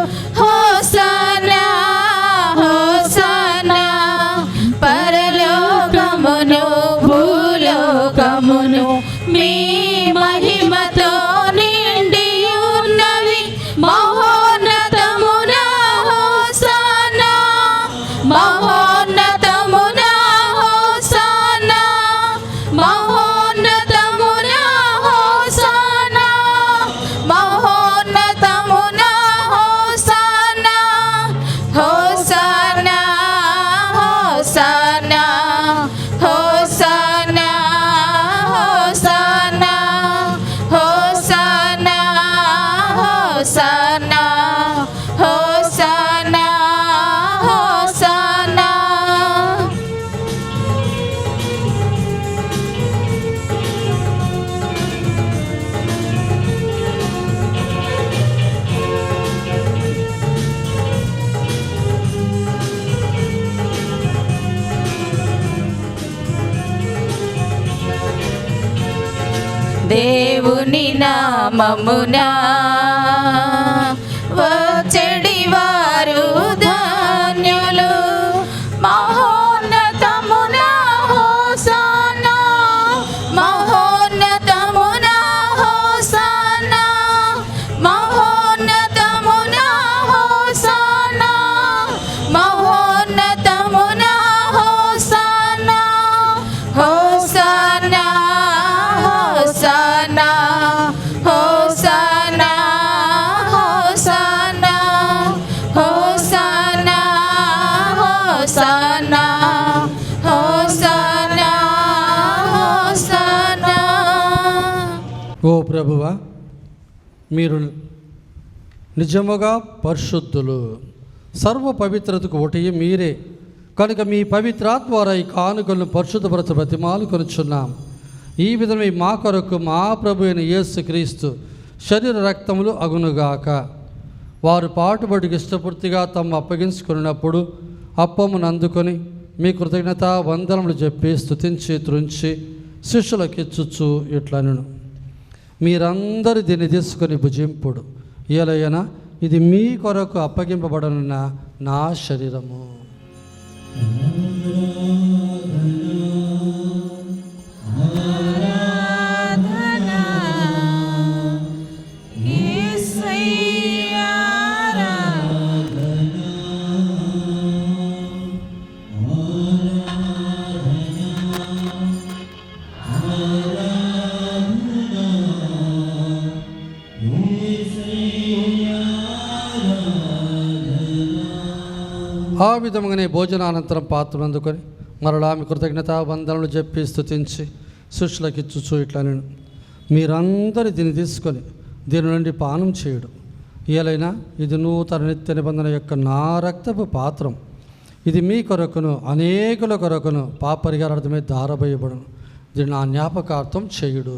దేవుని నామమునా వచ్చడి వారు ధన్యులు. మహోన్నతమునా హోసానా, మహోన్నతమునా హోసానా, మహోన్నతమునా హోసానా, మహోన్నతమునా హోసానా, హోసానా, హోసానా, హోసానా, హోసానా, హోసానా, హోసానా, హోసానా, హోసానా. ఓ ప్రభువా, మీరు నిజముగా పరిశుద్ధులు, సర్వ పవిత్రతకు ఒకటి మీరే. కనుక మీ పవిత్రాత్మ ద్వారా ఈ కానుకలను పరిశుద్ధపరచ బ్రతిమాలు కొనుచున్నాం. ఈ విధమే మా కొరకు మా ప్రభు అయిన యేసుక్రీస్తు శరీర రక్తములు అగునుగాక. వారు పాటుబడికి ఇష్టపూర్తిగా తమ అప్పగించుకున్నప్పుడు అప్పమును అందుకొని మీ కృతజ్ఞత వందనములు చెప్పి స్తుతించి త్రుంచి శిష్యులకిచ్చుచు ఇట్లనెను, మీరందరూ దీన్ని తీసుకొని భుజింపుడు, ఏలయన ఇది మీ కొరకు అప్పగింపబడనున్న నా శరీరము. ఆ విధముగానే భోజనానంతరం పాత్రను అందుకొని మరలా మీ కృతజ్ఞత వందనలు చెప్పి స్తుతించి శిష్యులకిచ్చుచు ఇట్లనెను, మీరందరూ దీన్ని తీసుకొని దీని నుండి పానం చేయడు, ఏలైనా ఇది నూతన నిత్య నిబంధన యొక్క నా రక్తపు పాత్రం. ఇది మీ కొరకును అనేకుల కొరకును పాపరిహారార్థమే దారబోయబడును. దీన్ని నా జ్ఞాపకార్థం చేయుడు.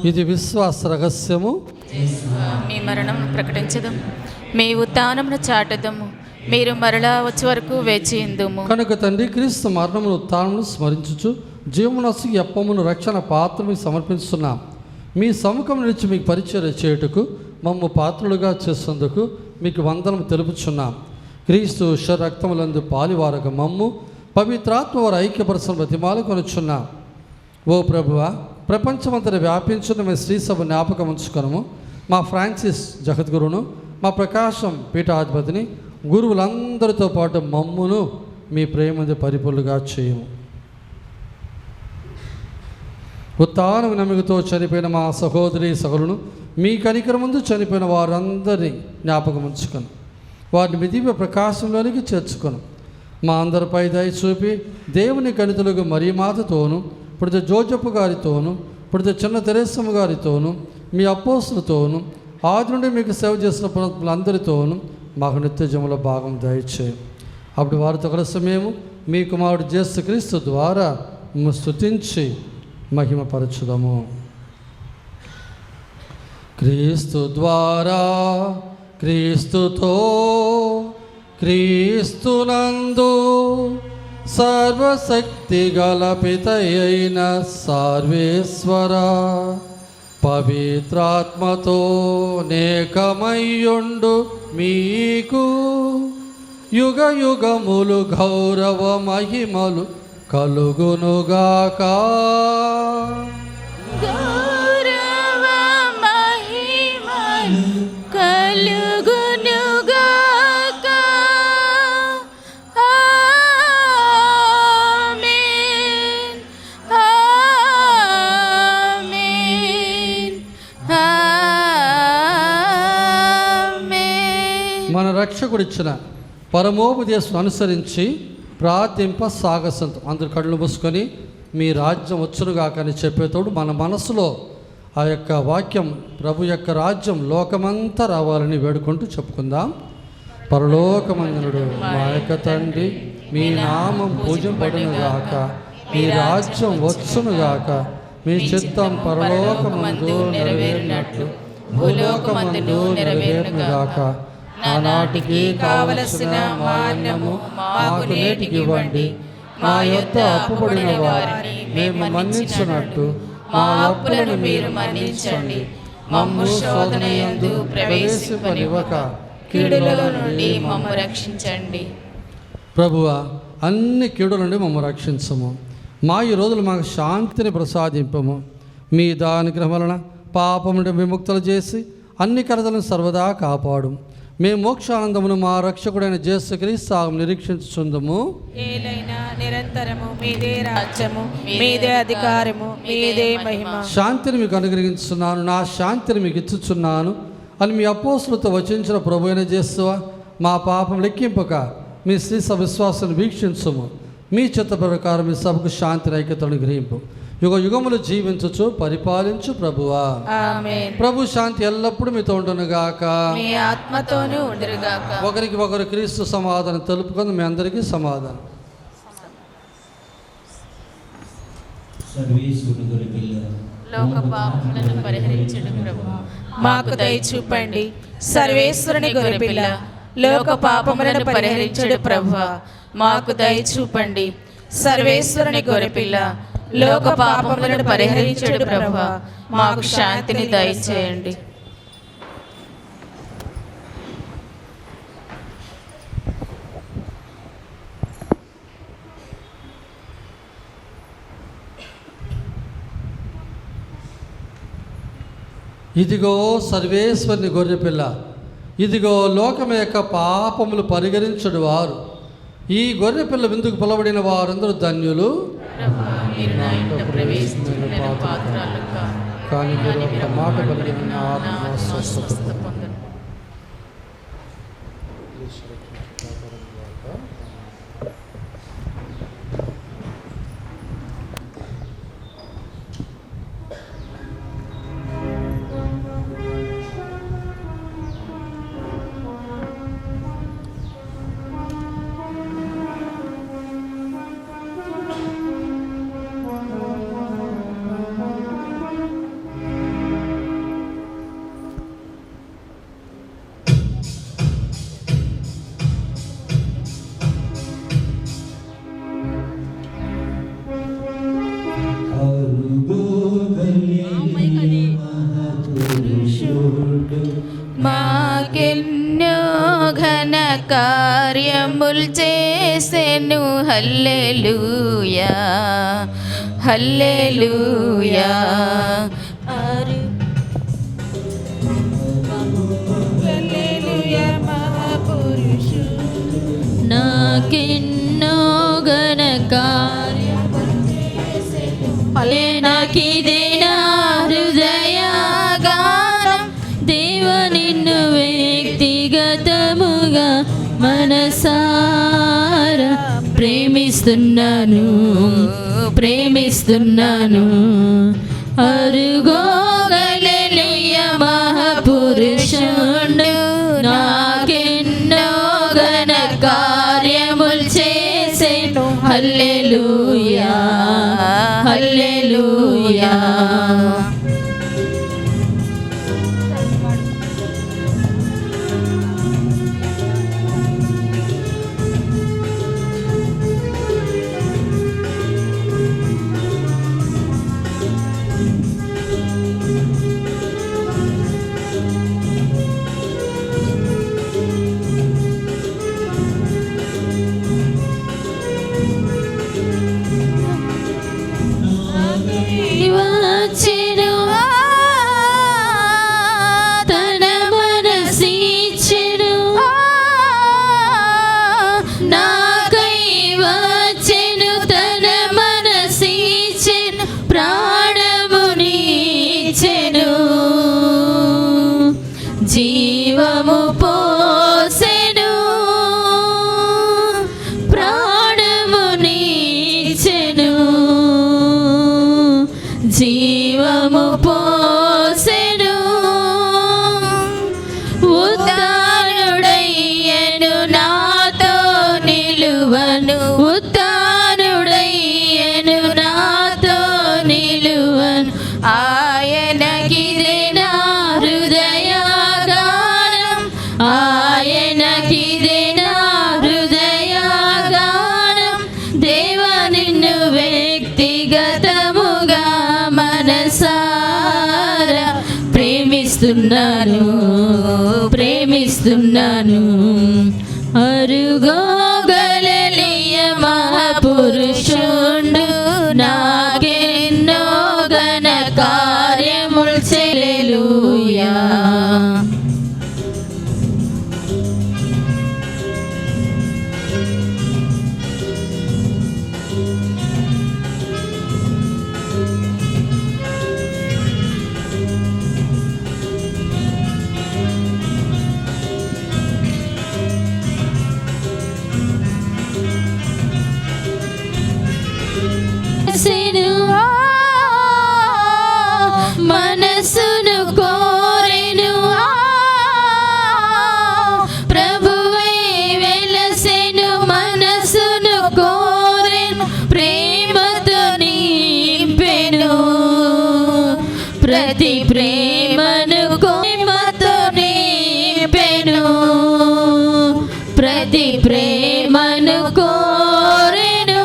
ఇది విశ్వాస రహస్యము. మీ మరణం ప్రకటించదము, మీ ఉత్థానమును చాటదము, మీరు మరలా వచ్చే వరకు వేచి ఉందుము. కనుక తండ్రి, క్రీస్తు మరణమును ఉత్థానమును స్మరించుచు జీవనస్సుకి అప్పమును రక్షణ పాత్రను సమర్పిస్తున్నాం. మీ సముఖం నుంచి మీకు పరిచయం చేయుటకు మమ్ము పాత్రులుగా చేసేందుకు మీకు వందనము తెలుపుచున్నాం. క్రీస్తు రక్తములందు పాలివారక మమ్ము పవిత్రాత్మ వారు ఐక్యపరచని బ్రతిమాలు కొనుచున్నాం. ఓ ప్రభువా, ప్రపంచమంతటా వ్యాపించిన మీ శ్రీసభ జ్ఞాపకం ఉంచుకొనము. మా ఫ్రాన్సిస్ జగద్గురును, మా ప్రకాశం పీఠాధిపతిని, గురువులందరితో పాటు మమ్మును మీ ప్రేమది పరిపూర్ణగా చేయము. ఉత్థానం నమ్మికతో చనిపోయిన మా సహోదరి సహోదరులను, మీ కనికర ముందు చనిపోయిన వారందరినీ జ్ఞాపకం ఉంచుకొని వారిని మీ దివ్య ప్రకాశంలోనికి చేర్చుకొని మా అందరిపై దయ చూపి దేవుని గణితులకు మరియమాతతోను, పుడిత జోజప్ప గారితోను, పుడిత చిన్న తెరేసమ్మ గారితోను, మీ అపోస్తులతోను, ఆది నుండి మీకు సేవ చేసిన పునరులందరితోనూ మాకు నిత్యజముల భాగం దయచేయం. అప్పుడు వారితో కలిసి మేము మీ కుమారుడు యేసుక్రీస్తు ద్వారా స్తుతించి మహిమపరచుదము. క్రీస్తు ద్వారా, క్రీస్తుతో, క్రీస్తునందు సర్వశక్తి గల పితయైన సర్వేశ్వర పవిత్రాత్మతో నేకమయ్యుండు మీకు యుగ యుగములు గౌరవ మహిమలు కలుగునుగాక. గౌరవ మహిమలు కలుగునుగాక. ఆమేన్, ఆమేన్, ఆమేన్. మన రక్షకుడిచ్చిన పరమోపదేశం అనుసరించి ప్రార్థింప సాగసంతం. అందరు కళ్ళు మూసుకొని మీ రాజ్యం వచ్చునుగాక అని చెప్పేతోడు మన మనసులో ఆ యొక్క వాక్యం ప్రభు యొక్క రాజ్యం లోకమంతా రావాలని వేడుకుంటూ చెప్పుకుందాం. పరలోకమందునుడు మా యొక్క తండ్రి, మీ నామం పూజింపబడునుగాక, మీ రాజ్యం వచ్చునుగాక, మీ చిత్తం పరలోకమందు నెరవేరినట్లు భూలోకమందు నెరవేరునుగాక. ఆనాటికి కావలసిన మా అన్నము మాకు నేటికి ఇవ్వండి. మా యొద్ద అప్పుపడిన వారిని మేము మన్నించినట్టు మా అప్పులను మీరు మన్నించండి. మమ్ము శోధనయందు ప్రవేశింపనివ్వక కీడుల నుండి మమ్ము రక్షించండి. ప్రభువా, అన్ని కీడుల నుండి మమ్ము రక్షించము. మా ఈ రోజులు మాకు శాంతిని ప్రసాదింపము. మీ దానుగ్రహం వలన పాపం నుండి విముక్తులు చేసి అన్ని కరతలను సర్వదా కాపాడు. మేము మోక్షానందమును మా రక్షకుడైన యేసుక్రీస్తు నిరీక్షించుచుందుము. ఏలైనా నిరంతరము మీదే రాజ్యము, మీదే అధికారము, మీదే మహిమ. శాంతిని మీకు అనుగ్రహించున్నాను, నా శాంతిని మీకు ఇచ్చుచున్నాను అని మీ అపోస్తులతో వచించిన ప్రభు అయిన యేసువా, మా పాపం లెక్కింపక మీ శ్రీ సభ విశ్వాసాన్ని వీక్షించుము. మీ చిత్త ప్రకారం మీ సభకు శాంతిని ఐక్యతను గ్రహింపు. యుగ యుగములు జీవించుచు పరిపాలించు ప్రభువా. ఆమేన్. ప్రభు శాంతి ఎల్లప్పుడూ మీతో ఉండునుగాక, మీ ఆత్మతోనూ ఉండునుగాక. ఒకరికి ఒకరు క్రీస్తు సమాధానం తెలుపుకొని మీ అందరికీ సమాధానం. సర్వేశ్వరుని గొర్రెపిల్ల, లోక పాపములను పరిహరించుడు ప్రభువా, మాకు దయ చూపండి. సర్వేశ్వరుని గొర్రెపిల్ల, లోక పాపములను పరిహరించుడు ప్రభువా, మాకు దయ చూపండి. సర్వేశ్వరుని గొర్రెపిల్ల, లోక పాపములను పరిహరించుడు ప్రభువా, మాకు శాంతిని దయచేయండి. ఇదిగో సర్వేశ్వరుని గొర్రెపిల్ల, ఇదిగో లోకం యొక్క పాపములు పరిహరించుడు వారు. ఈ గొర్రెపిల్ల విందుకు పిలవడిన వారందరూ ధన్యులు. మీరు నా ఇంట ప్రవేశించిన పాత్రలు కాదు, కానీ మీరు ఒక మాట పలికిన నా నా ఆత్మ ఆత్మ స్వస్థత స్వస్థ పొందును. మాకెన్నో ఘన కార్యములు చేసెను. హల్లెలూయా, హల్లెలూయా. నాకెన్నో ఘన నాకిదే నా హృదయగానం. దేవ నిన్ను వ్యక్తిగతముగా మనసారా ప్రేమిస్తున్నాను, ప్రేమిస్తున్నాను. అరుగో హల్లెలూయా మహాపురుషుడు, నాకెన్నో ఘన కార్యములు చేసెను. హల్లెలూయా, హల్లెలూయా. వచ్చెను ప్రేమిస్తున్నాను ప్రేమిస్తున్నాను అరుగో గలిలయ మహాపురుషుండు నాకెన్నో ఘన కార్యములు హల్లెలూయా. మనసును కోరెను ప్రభువే వెలసెను మనసును కోరెను ప్రేమతో నింపెను ప్రతి ప్రేమను ప్రేమతో నింపెను ప్రతి ప్రేమను కోరెను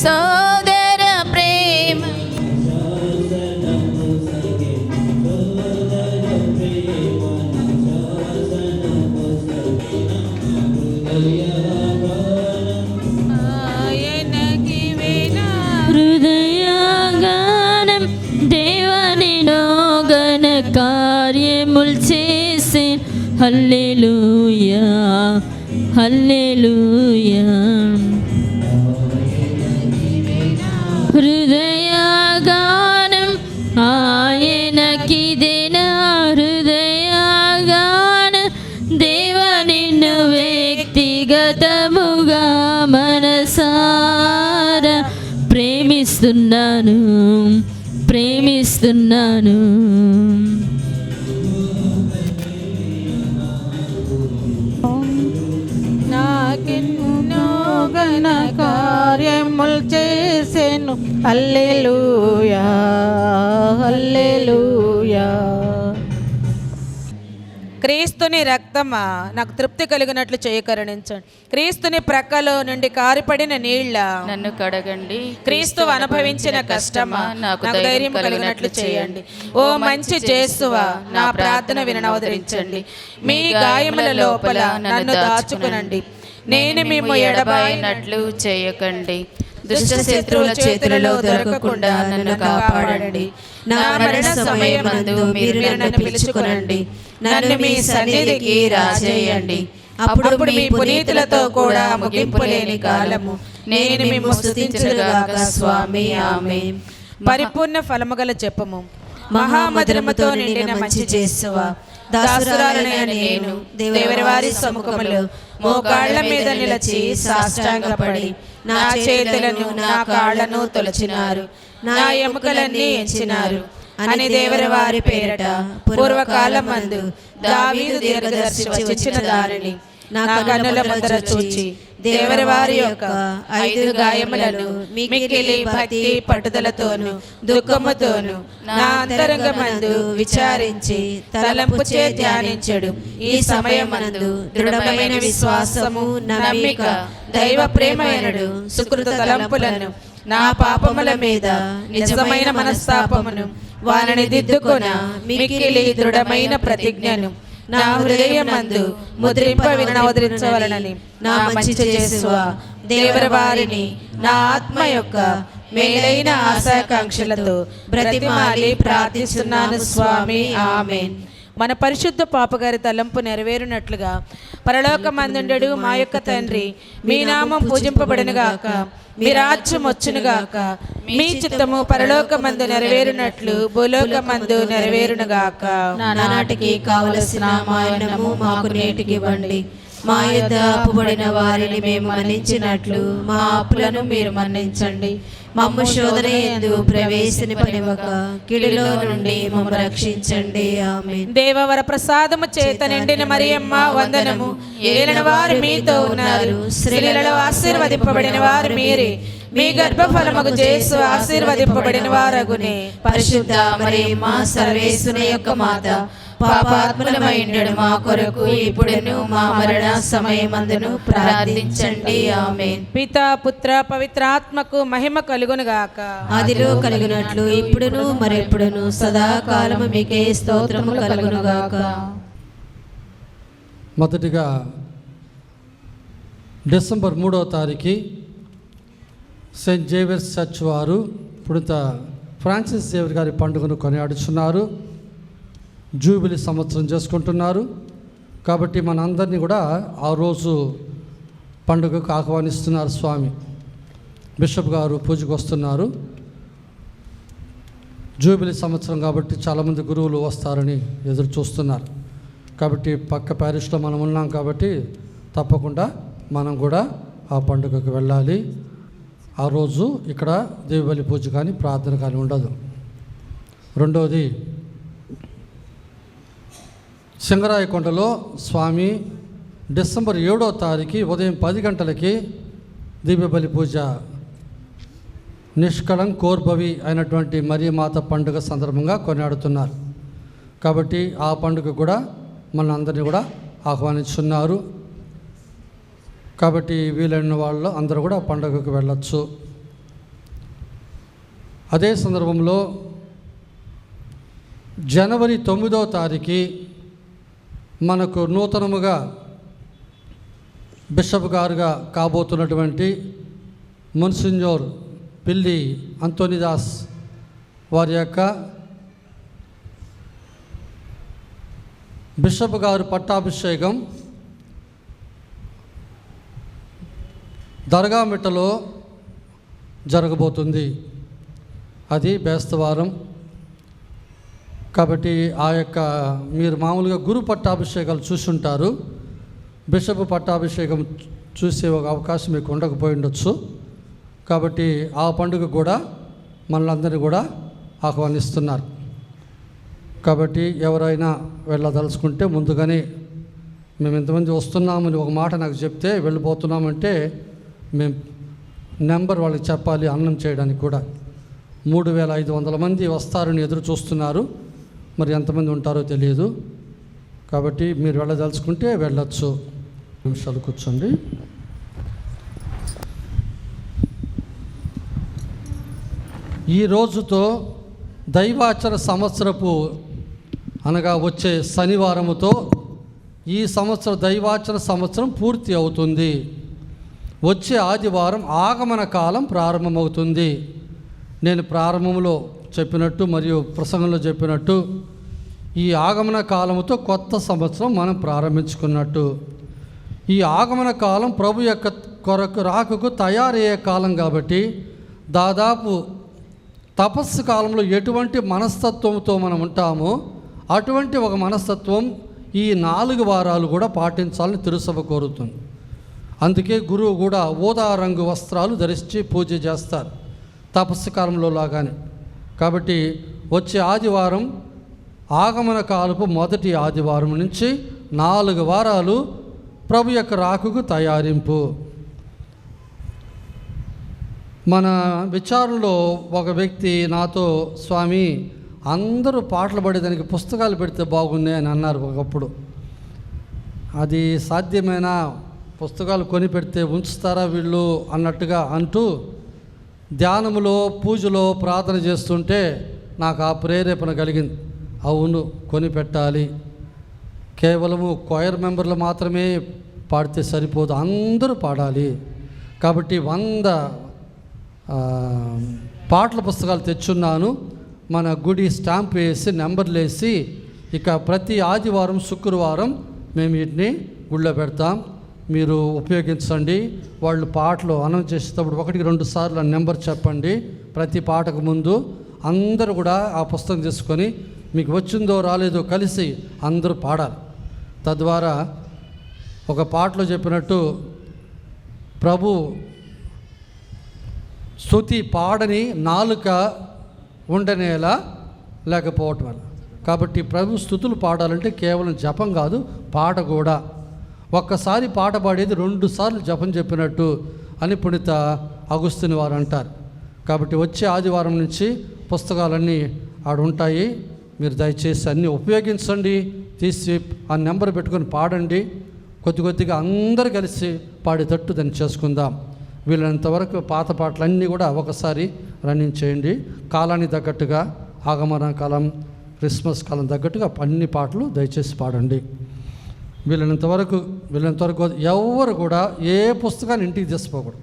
సోదర ప్రేమ హృదయగానం దేవని నోగన కార్యముల్ చేసే హల్లెలూయా హల్లెలూయా. హృదయగానం ఆయనకిదేనా హృదయగానం దేవ నిన్ను వ్యక్తిగతముగా మనసారా ప్రేమిస్తున్నాను ప్రేమిస్తున్నాను నాకెన్నో ఘన కార్యములు చేసెను హల్లెలూయా హల్లెలూయా. క్రీస్తుని రక్తమా నాకు తృప్తి కలిగినట్లు చేయకరుణించండి. క్రీస్తుని ప్రక్కలో నుండి కారిపడిన నీళ్ళ నన్ను కడగండి. క్రీస్తు అనుభవించిన కష్టమా నాకు ధైర్యం కలిగినట్లు చేయండి. ఓ మంచి యేసువా నా ప్రార్థన వినవదరించండి. మీ గాయముల లోపల నన్ను దాచుకునండి. నేను మేము ఎడబాయినట్లు చేయకండి. దుష్ట శత్రువుల చేతులలో దొరకకుండా నన్ను కాపాడండి. నా మరణ సమయమందు మీరు నన్ను పిలుచుకొనండి. నన్ను మీ సన్నిధికి రాజేయండి. అప్పుడు మీ పునీతులతో కూడా ముగింపు లేని కాలము నేను మిమ్ము స్తుతించుగాక స్వామి ఆమేన్. పరిపూర్ణ ఫలముగల జపము. మహామధురముతో నిండిన మంచి యేసువా దాసురాలనైన నేను దేవరివారి సముఖములో మోకాళ్ల మీద నిలిచి సాష్టాంగపడి నా చేతులను నా కాళ్లను తొలచినారు, నా ఎముకలన్నీ ఎంచినారు అని దేవరివారి పేరట పూర్వకాలమందు దావీదు దీర్ఘదర్శి వచ్చిన దానిని నా కన్నుల ముందర చూచి దేవరివారి యొక్క 5 గాయములను మిక్కిలి భక్తి పట్టుదలతోను దుఃఖముతోను నా అంతరంగమందు విచారించి తలంపుచే ధ్యానించెడు. ఈ సమయమందు దృఢమైన విశ్వాసము నమ్మిక దైవ ప్రేమైనడు సుకృత తలంపులను నా పాపముల మీద నిజమైన మనస్తాపమును వారిని దిద్దుకొన మిక్కిలి దృఢమైన ప్రతిజ్ఞను నా హృదయమందు ముద్రింప వినవదరించవలనని నా మంచి యేసువా దేవరివారిని నా ఆత్మ యొక్క మేలైన ఆశాకాంక్షలతో బ్రతిమాలి ప్రార్థిస్తున్నాను స్వామి ఆమేన్. మన పరిశుద్ధ పాపగారి తలంపు నెరవేరునట్లుగా పరలోకమందుండెడు మా యొక్క తండ్రి మీ నామం పూజింపబడునుగాక, మీ రాజ్యం వచ్చునుగాక, మీ చిత్తము పరలోకమందు నెరవేరునట్లు భూలోకమందు నెరవేరునుగాక. నానాటికి కావలసిన మా అన్నము మాకు నేటికి ఇవ్వండి. మా యొద్ద అప్పుబడిన వారిని మేము మన్నించినట్లు మా అప్పులను మీరు మన్నించండి. మమ్ము శోధన యందు ప్రవేశింపనివ్వక కీడులో నుండి మమ్ము రక్షించండి. ఆమేన్. దేవవర ప్రసాదము చేత నిండిన మరియమ్మ వందనము. ఏలిన వారు మీతో ఉన్నారు, స్త్రీలలో ఆశీర్వదింపబడిన వారు మీరే, మీ గర్భఫలముకు యేసు ఆశీర్వదింపబడిన వారగునే. పరిశుద్ధ మరియమ్మ సర్వేశ్వరుని యొక్క మాత, పాపాత్ములమైండెడు మా కొరకు ఇప్పుడును మా మరణ సమయమందును ప్రార్థించండి. ఆమేన్. పితా పుత్ర పవిత్రాత్మకు మహిమ కలుగునుగాక. ఆదిలో కలిగినట్లు ఇప్పుడును మరెప్పుడును సదాకాలము మీకే స్తోత్రము కలుగునుగాక. మొదటిగా డిసెంబర్ 3వ తారీఖు సెయింట్ జేవియర్స్ చర్చ్ వారు పుణిత ఫ్రాన్సిస్ జేవియర్ గారి పండుగను కొనియాడుచున్నారు. జూబిలీ సంవత్సరం చేసుకుంటున్నారు. కాబట్టి మనందరినీ కూడా ఆ రోజు పండుగకు ఆహ్వానిస్తున్నారు స్వామి. బిషప్ గారు పూజకు వస్తున్నారు. జూబిలీ సంవత్సరం కాబట్టి చాలామంది గురువులు వస్తారని ఎదురు చూస్తున్నారు. కాబట్టి పక్క ప్యారిస్లో మనం ఉన్నాం కాబట్టి తప్పకుండా మనం కూడా ఆ పండుగకు వెళ్ళాలి. ఆ రోజు ఇక్కడ దేవబలి పూజ కానీ ప్రార్థన కానీ ఉండదు. రెండవది, సింగరాయకొండలో స్వామి డిసెంబర్ 7వ తారీఖు ఉదయం 10 గంటలకి దివ్యబలి పూజ నిష్కళం కోర్బవి అయినటువంటి మరియమాత పండుగ సందర్భంగా కొనియాడుతున్నారు. కాబట్టి ఆ పండుగ కూడా మన అందరినీ కూడా ఆహ్వానిస్తున్నారు. కాబట్టి వీలైన వాళ్ళు అందరూ కూడా ఆ పండుగకు వెళ్ళచ్చు. అదే సందర్భంలో జనవరి 9వ తారీఖు మనకు నూతనముగా బిషప్ గారుగా కాబోతున్నటువంటి మొన్సిన్యోర్ పిల్లి అంతోనిదాస్ వారి యొక్క బిషప్ గారు పట్టాభిషేకం దర్గామిట్టలో జరగబోతుంది. అది బేస్తవారం. కాబట్టి ఆ యొక్క మీరు మామూలుగా గురు పట్టాభిషేకాలు చూసుంటారు. బిషప్ పట్టాభిషేకం చూసే ఒక అవకాశం మీకు ఉండకపోయి ఉండొచ్చు. కాబట్టి ఆ పండుగ కూడా మనలందరినీ కూడా ఆహ్వానిస్తున్నారు. కాబట్టి ఎవరైనా వెళ్ళదలుచుకుంటే ముందుగానే మేము ఇంతమంది వస్తున్నామని ఒక మాట నాకు చెప్తే వెళ్ళిపోతున్నామంటే మేము నెంబర్ వాళ్ళకి చెప్పాలి అన్నం చేయడానికి కూడా. 3500 మంది వస్తారని ఎదురు చూస్తున్నారు. మరి ఎంతమంది ఉంటారో తెలియదు. కాబట్టి మీరు వెళ్ళదలుచుకుంటే వెళ్ళొచ్చు. నిమిషాలు కూర్చోండి. ఈ రోజుతో దైవాచర సంవత్సరపు అనగా వచ్చే శనివారముతో ఈ సంవత్సర దైవాచర సంవత్సరం పూర్తి అవుతుంది. వచ్చే ఆదివారం ఆగమన కాలం ప్రారంభమవుతుంది. నేను ప్రారంభంలో చెప్పినట్టు మరియు ప్రసంగంలో చెప్పినట్టు ఈ ఆగమన కాలముతో కొత్త సంవత్సరం మనం ప్రారంభించుకున్నట్టు. ఈ ఆగమన కాలం ప్రభు యొక్క కొరకు రాకకు తయారయ్యే కాలం కాబట్టి దాదాపు తపస్సు కాలంలో ఎటువంటి మనస్తత్వంతో మనం ఉంటామో అటువంటి ఒక మనస్తత్వం ఈ 4 వారాలు కూడా పాటించాలని తిరుసభ కోరుతుంది. అందుకే గురువు కూడా ఊదా రంగు వస్త్రాలు ధరించి పూజ చేస్తారు తపస్సు కాలంలో లాగానే. కాబట్టి వచ్చే ఆదివారం ఆగమన కాలపు మొదటి ఆదివారం నుంచి 4 వారాలు ప్రభు యొక్క రాకకు తయారింపు. మన విచారణలో ఒక వ్యక్తి నాతో, స్వామి అందరూ పాటలు పాడేదానికి పుస్తకాలు పెడితే బాగున్నాయి అని అన్నారు ఒకప్పుడు. అది సాధ్యమేనా? పుస్తకాలు కొని పెడితే ఉంచుతారా వీళ్ళు అన్నట్టుగా అంటూ ధ్యానములో పూజలో ప్రార్థన చేస్తుంటే నాకు ఆ ప్రేరేపణ కలిగింది. అవును, కొని పెట్టాలి. కేవలము కొయర్ మెంబర్లు మాత్రమే పాడితే సరిపోదు, అందరూ పాడాలి. కాబట్టి 100 పాటల పుస్తకాలు తెచ్చున్నాను. మన గుడి స్టాంప్ వేసి నెంబర్లు వేసి ఇక ప్రతి ఆదివారం శుక్రవారం మేము వీటిని గుళ్ళో పెడతాం. మీరు ఉపయోగించండి. వాళ్ళు పాటలు అనౌన్స్ చేసేటప్పుడు 1-2 సార్లు నెంబర్ చెప్పండి. ప్రతి పాటకు ముందు అందరూ కూడా ఆ పుస్తకం తీసుకొని మీకు వచ్చిందో రాలేదో కలిసి అందరూ పాడాలి. తద్వారా ఒక పాటలో చెప్పినట్టు ప్రభు స్తుతి పాడని నాలుక ఉండనేలా లేకపోవటం వల్ల. కాబట్టి ప్రభు స్తుతులు పాడాలంటే కేవలం జపం కాదు, పాట కూడా. ఒక్కసారి పాట పాడేది 2 సార్లు జపం చెప్పినట్టు అని పుణిత అగుస్తుని వారు అంటారు. కాబట్టి వచ్చే ఆదివారం నుంచి పుస్తకాలన్నీ ఆడ ఉంటాయి. మీరు దయచేసి అన్నీ ఉపయోగించండి. తీసి ఆ నెంబర్ పెట్టుకొని పాడండి. కొద్దిగా అందరు కలిసి పాడేటట్టు దాన్ని చేసుకుందాం. వీళ్ళంతవరకు పాత పాటలన్నీ కూడా ఒకసారి రన్నింగ్ చేయండి. కాలానికి తగ్గట్టుగా, ఆగమన కాలం, క్రిస్మస్ కాలం తగ్గట్టుగా అన్ని పాటలు దయచేసి పాడండి. వీళ్ళంతవరకు ఎవరు కూడా ఏ పుస్తకాన్ని ఇంటికి తీసుకోకూడదు.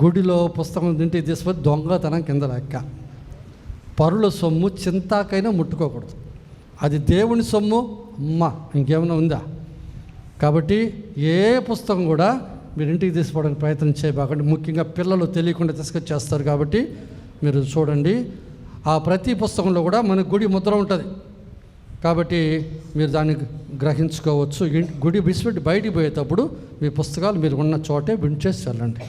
గుడిలో పుస్తకం ఇంటికి తీసుకొని దొంగతనం కింద లెక్క. పరుల సొమ్ము చింతాకైనా ముట్టుకోకూడదు. అది దేవుని సొమ్ము. ఇంకేమైనా ఉందా? కాబట్టి ఏ పుస్తకం కూడా మీరు ఇంటికి తీసుకోవడానికి ప్రయత్నం చేయబాకండి. ముఖ్యంగా పిల్లలు తెలియకుండా తీసుకొచ్చేస్తారు. కాబట్టి మీరు చూడండి, ఆ ప్రతి పుస్తకంలో కూడా మన గుడి ముద్ర ఉంటుంది. కాబట్టి మీరు దాన్ని గ్రహించుకోవచ్చు. గుడి విడిచిపెట్టి బయటికి పోయేటప్పుడు మీ పుస్తకాలు మీరు ఉన్న చోటే విడిచేసి వెళ్ళండి.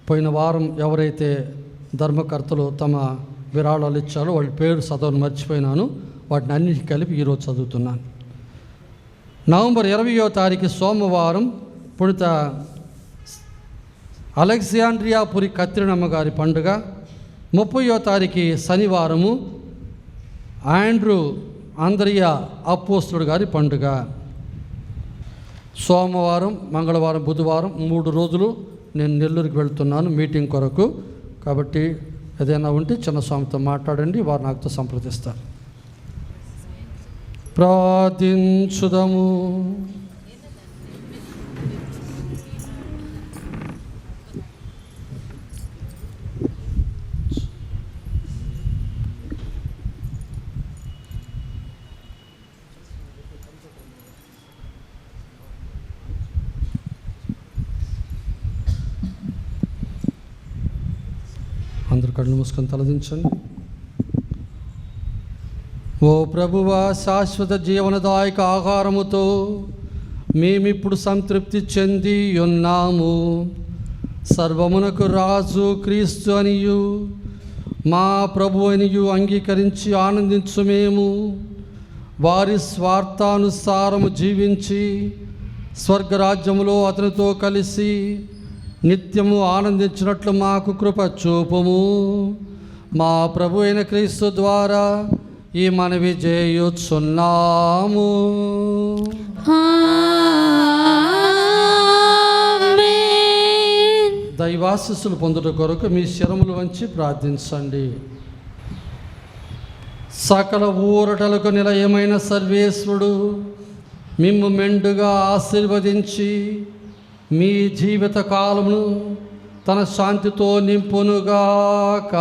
పోయిన వారం ఎవరైతే ధర్మకర్తలు తమ విరాళాలు ఇచ్చారో వాళ్ళ పేరు చదవని మర్చిపోయినాను. వాటిని అన్నిటి కలిపి ఈరోజు చదువుతున్నాను. నవంబర్ 20వ తారీఖు సోమవారం పుణిత అలెగ్జాండ్రియాపురి కత్రినమ్మ గారి పండుగ. 30వ తారీఖు శనివారము ఆండ్రూ ఆంద్రియా అపోస్తలుడు గారి పండుగ. సోమవారం, మంగళవారం, బుధవారం 3 రోజులు నేను నెల్లూరుకి వెళ్తున్నాను మీటింగ్ కొరకు. కాబట్టి ఏదైనా ఉంటే చిన్న స్వామితో మాట్లాడండి, వారు నాతో సంప్రదిస్తారు. ప్రార్థించుదము. అందరు కళ్ళు మూసుకొని తలదించండి. ఓ ప్రభువా, శాశ్వత జీవనదాయక ఆహారముతో మేమిప్పుడు సంతృప్తి చెంది ఉన్నాము. సర్వమునకు రాజు క్రీస్తు అనియు మా ప్రభు అనియు అంగీకరించి ఆనందించు మేము వారి స్వార్థానుసారము జీవించి స్వర్గరాజ్యములో అతనితో కలిసి నిత్యము ఆనందించినట్లు మాకు కృప చూపుము. మా ప్రభు అయిన క్రీస్తు ద్వారా ఈ మనవి చేయుచున్నాము. దైవాశీస్సులు పొందుట కొరకు మీ శిరములు వంచి ప్రార్థించండి. సకల ఊరటలకు నిలయమైన సర్వేశ్వరుడు మిమ్ము మెండుగా ఆశీర్వదించి మీ జీవిత కాలమును తన శాంతితో నింపునుగాక.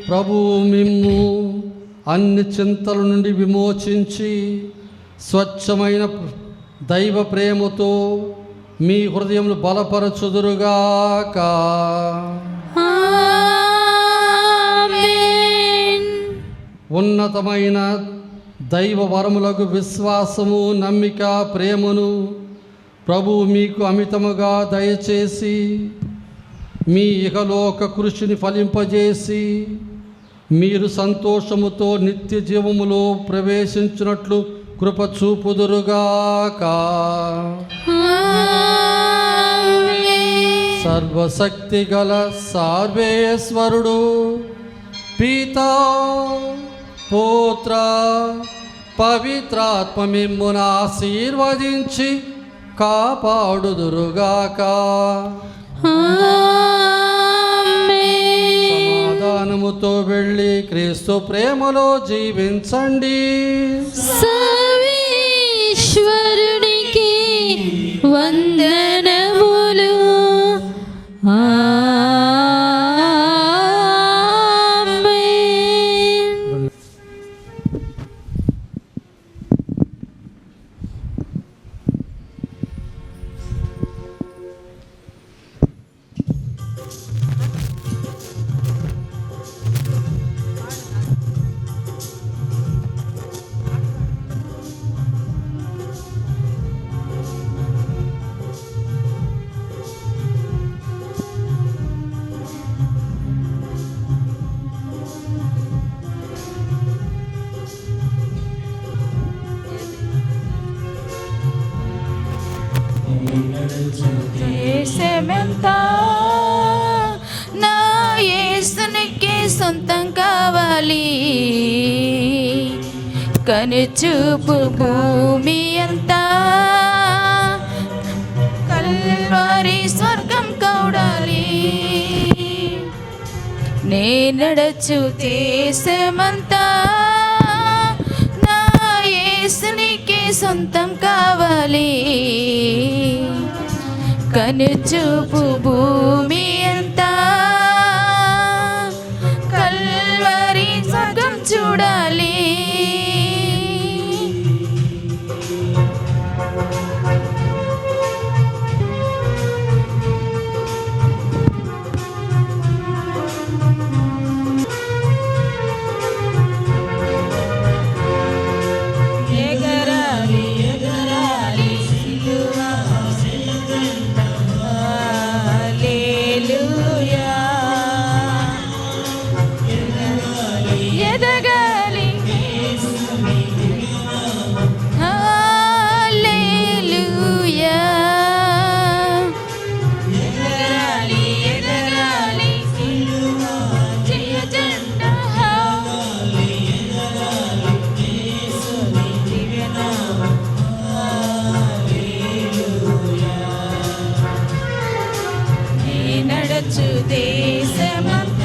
ప్రభు మిమ్ము అన్ని చింతల నుండి విమోచించి స్వచ్ఛమైన దైవ ప్రేమతో మీ హృదయములు బలపరచుదురుగాక. ఉన్నతమైన దైవ వరములకు విశ్వాసము, నమ్మిక, ప్రేమను ప్రభువు మీకు అమితముగా దయచేసి మీ ఇహలోక కృషిని ఫలింపజేసి మీరు సంతోషముతో నిత్య జీవములో ప్రవేశించినట్లు కృప చూపుదురుగాక. సర్వశక్తి గల సర్వేశ్వరుడు పితా, పుత్ర, పవిత్రాత్మ మిమ్మును ఆశీర్వదించి కాపాడుదురుగాక. సమాధానముతో వెళ్ళి క్రీస్తు ప్రేమలో జీవించండి. సర్వేశ్వరునికి వందనములు. అంతా నా యేసునికే సొంతం కావాలి. కనుచూపు భూమి అంతా కల్వారి స్వర్గం కౌడాలి. నే నడచు దేశమంతా నా యేసునికే సొంతం కావాలి. కనుచూపు భూమి అంతా కల్వరి స్వర్గం చూడాలి. ఎగరాలి ఎగరాలి సిలువ హల్లెలూయా. ఎదగాలి హల్లెలూయా. ఎగరాలి ఎగరాలి సిలువ జయ జెండా యేసుని దివ్యనామం హల్లెలూయా. నీ నడచు దేశమంతా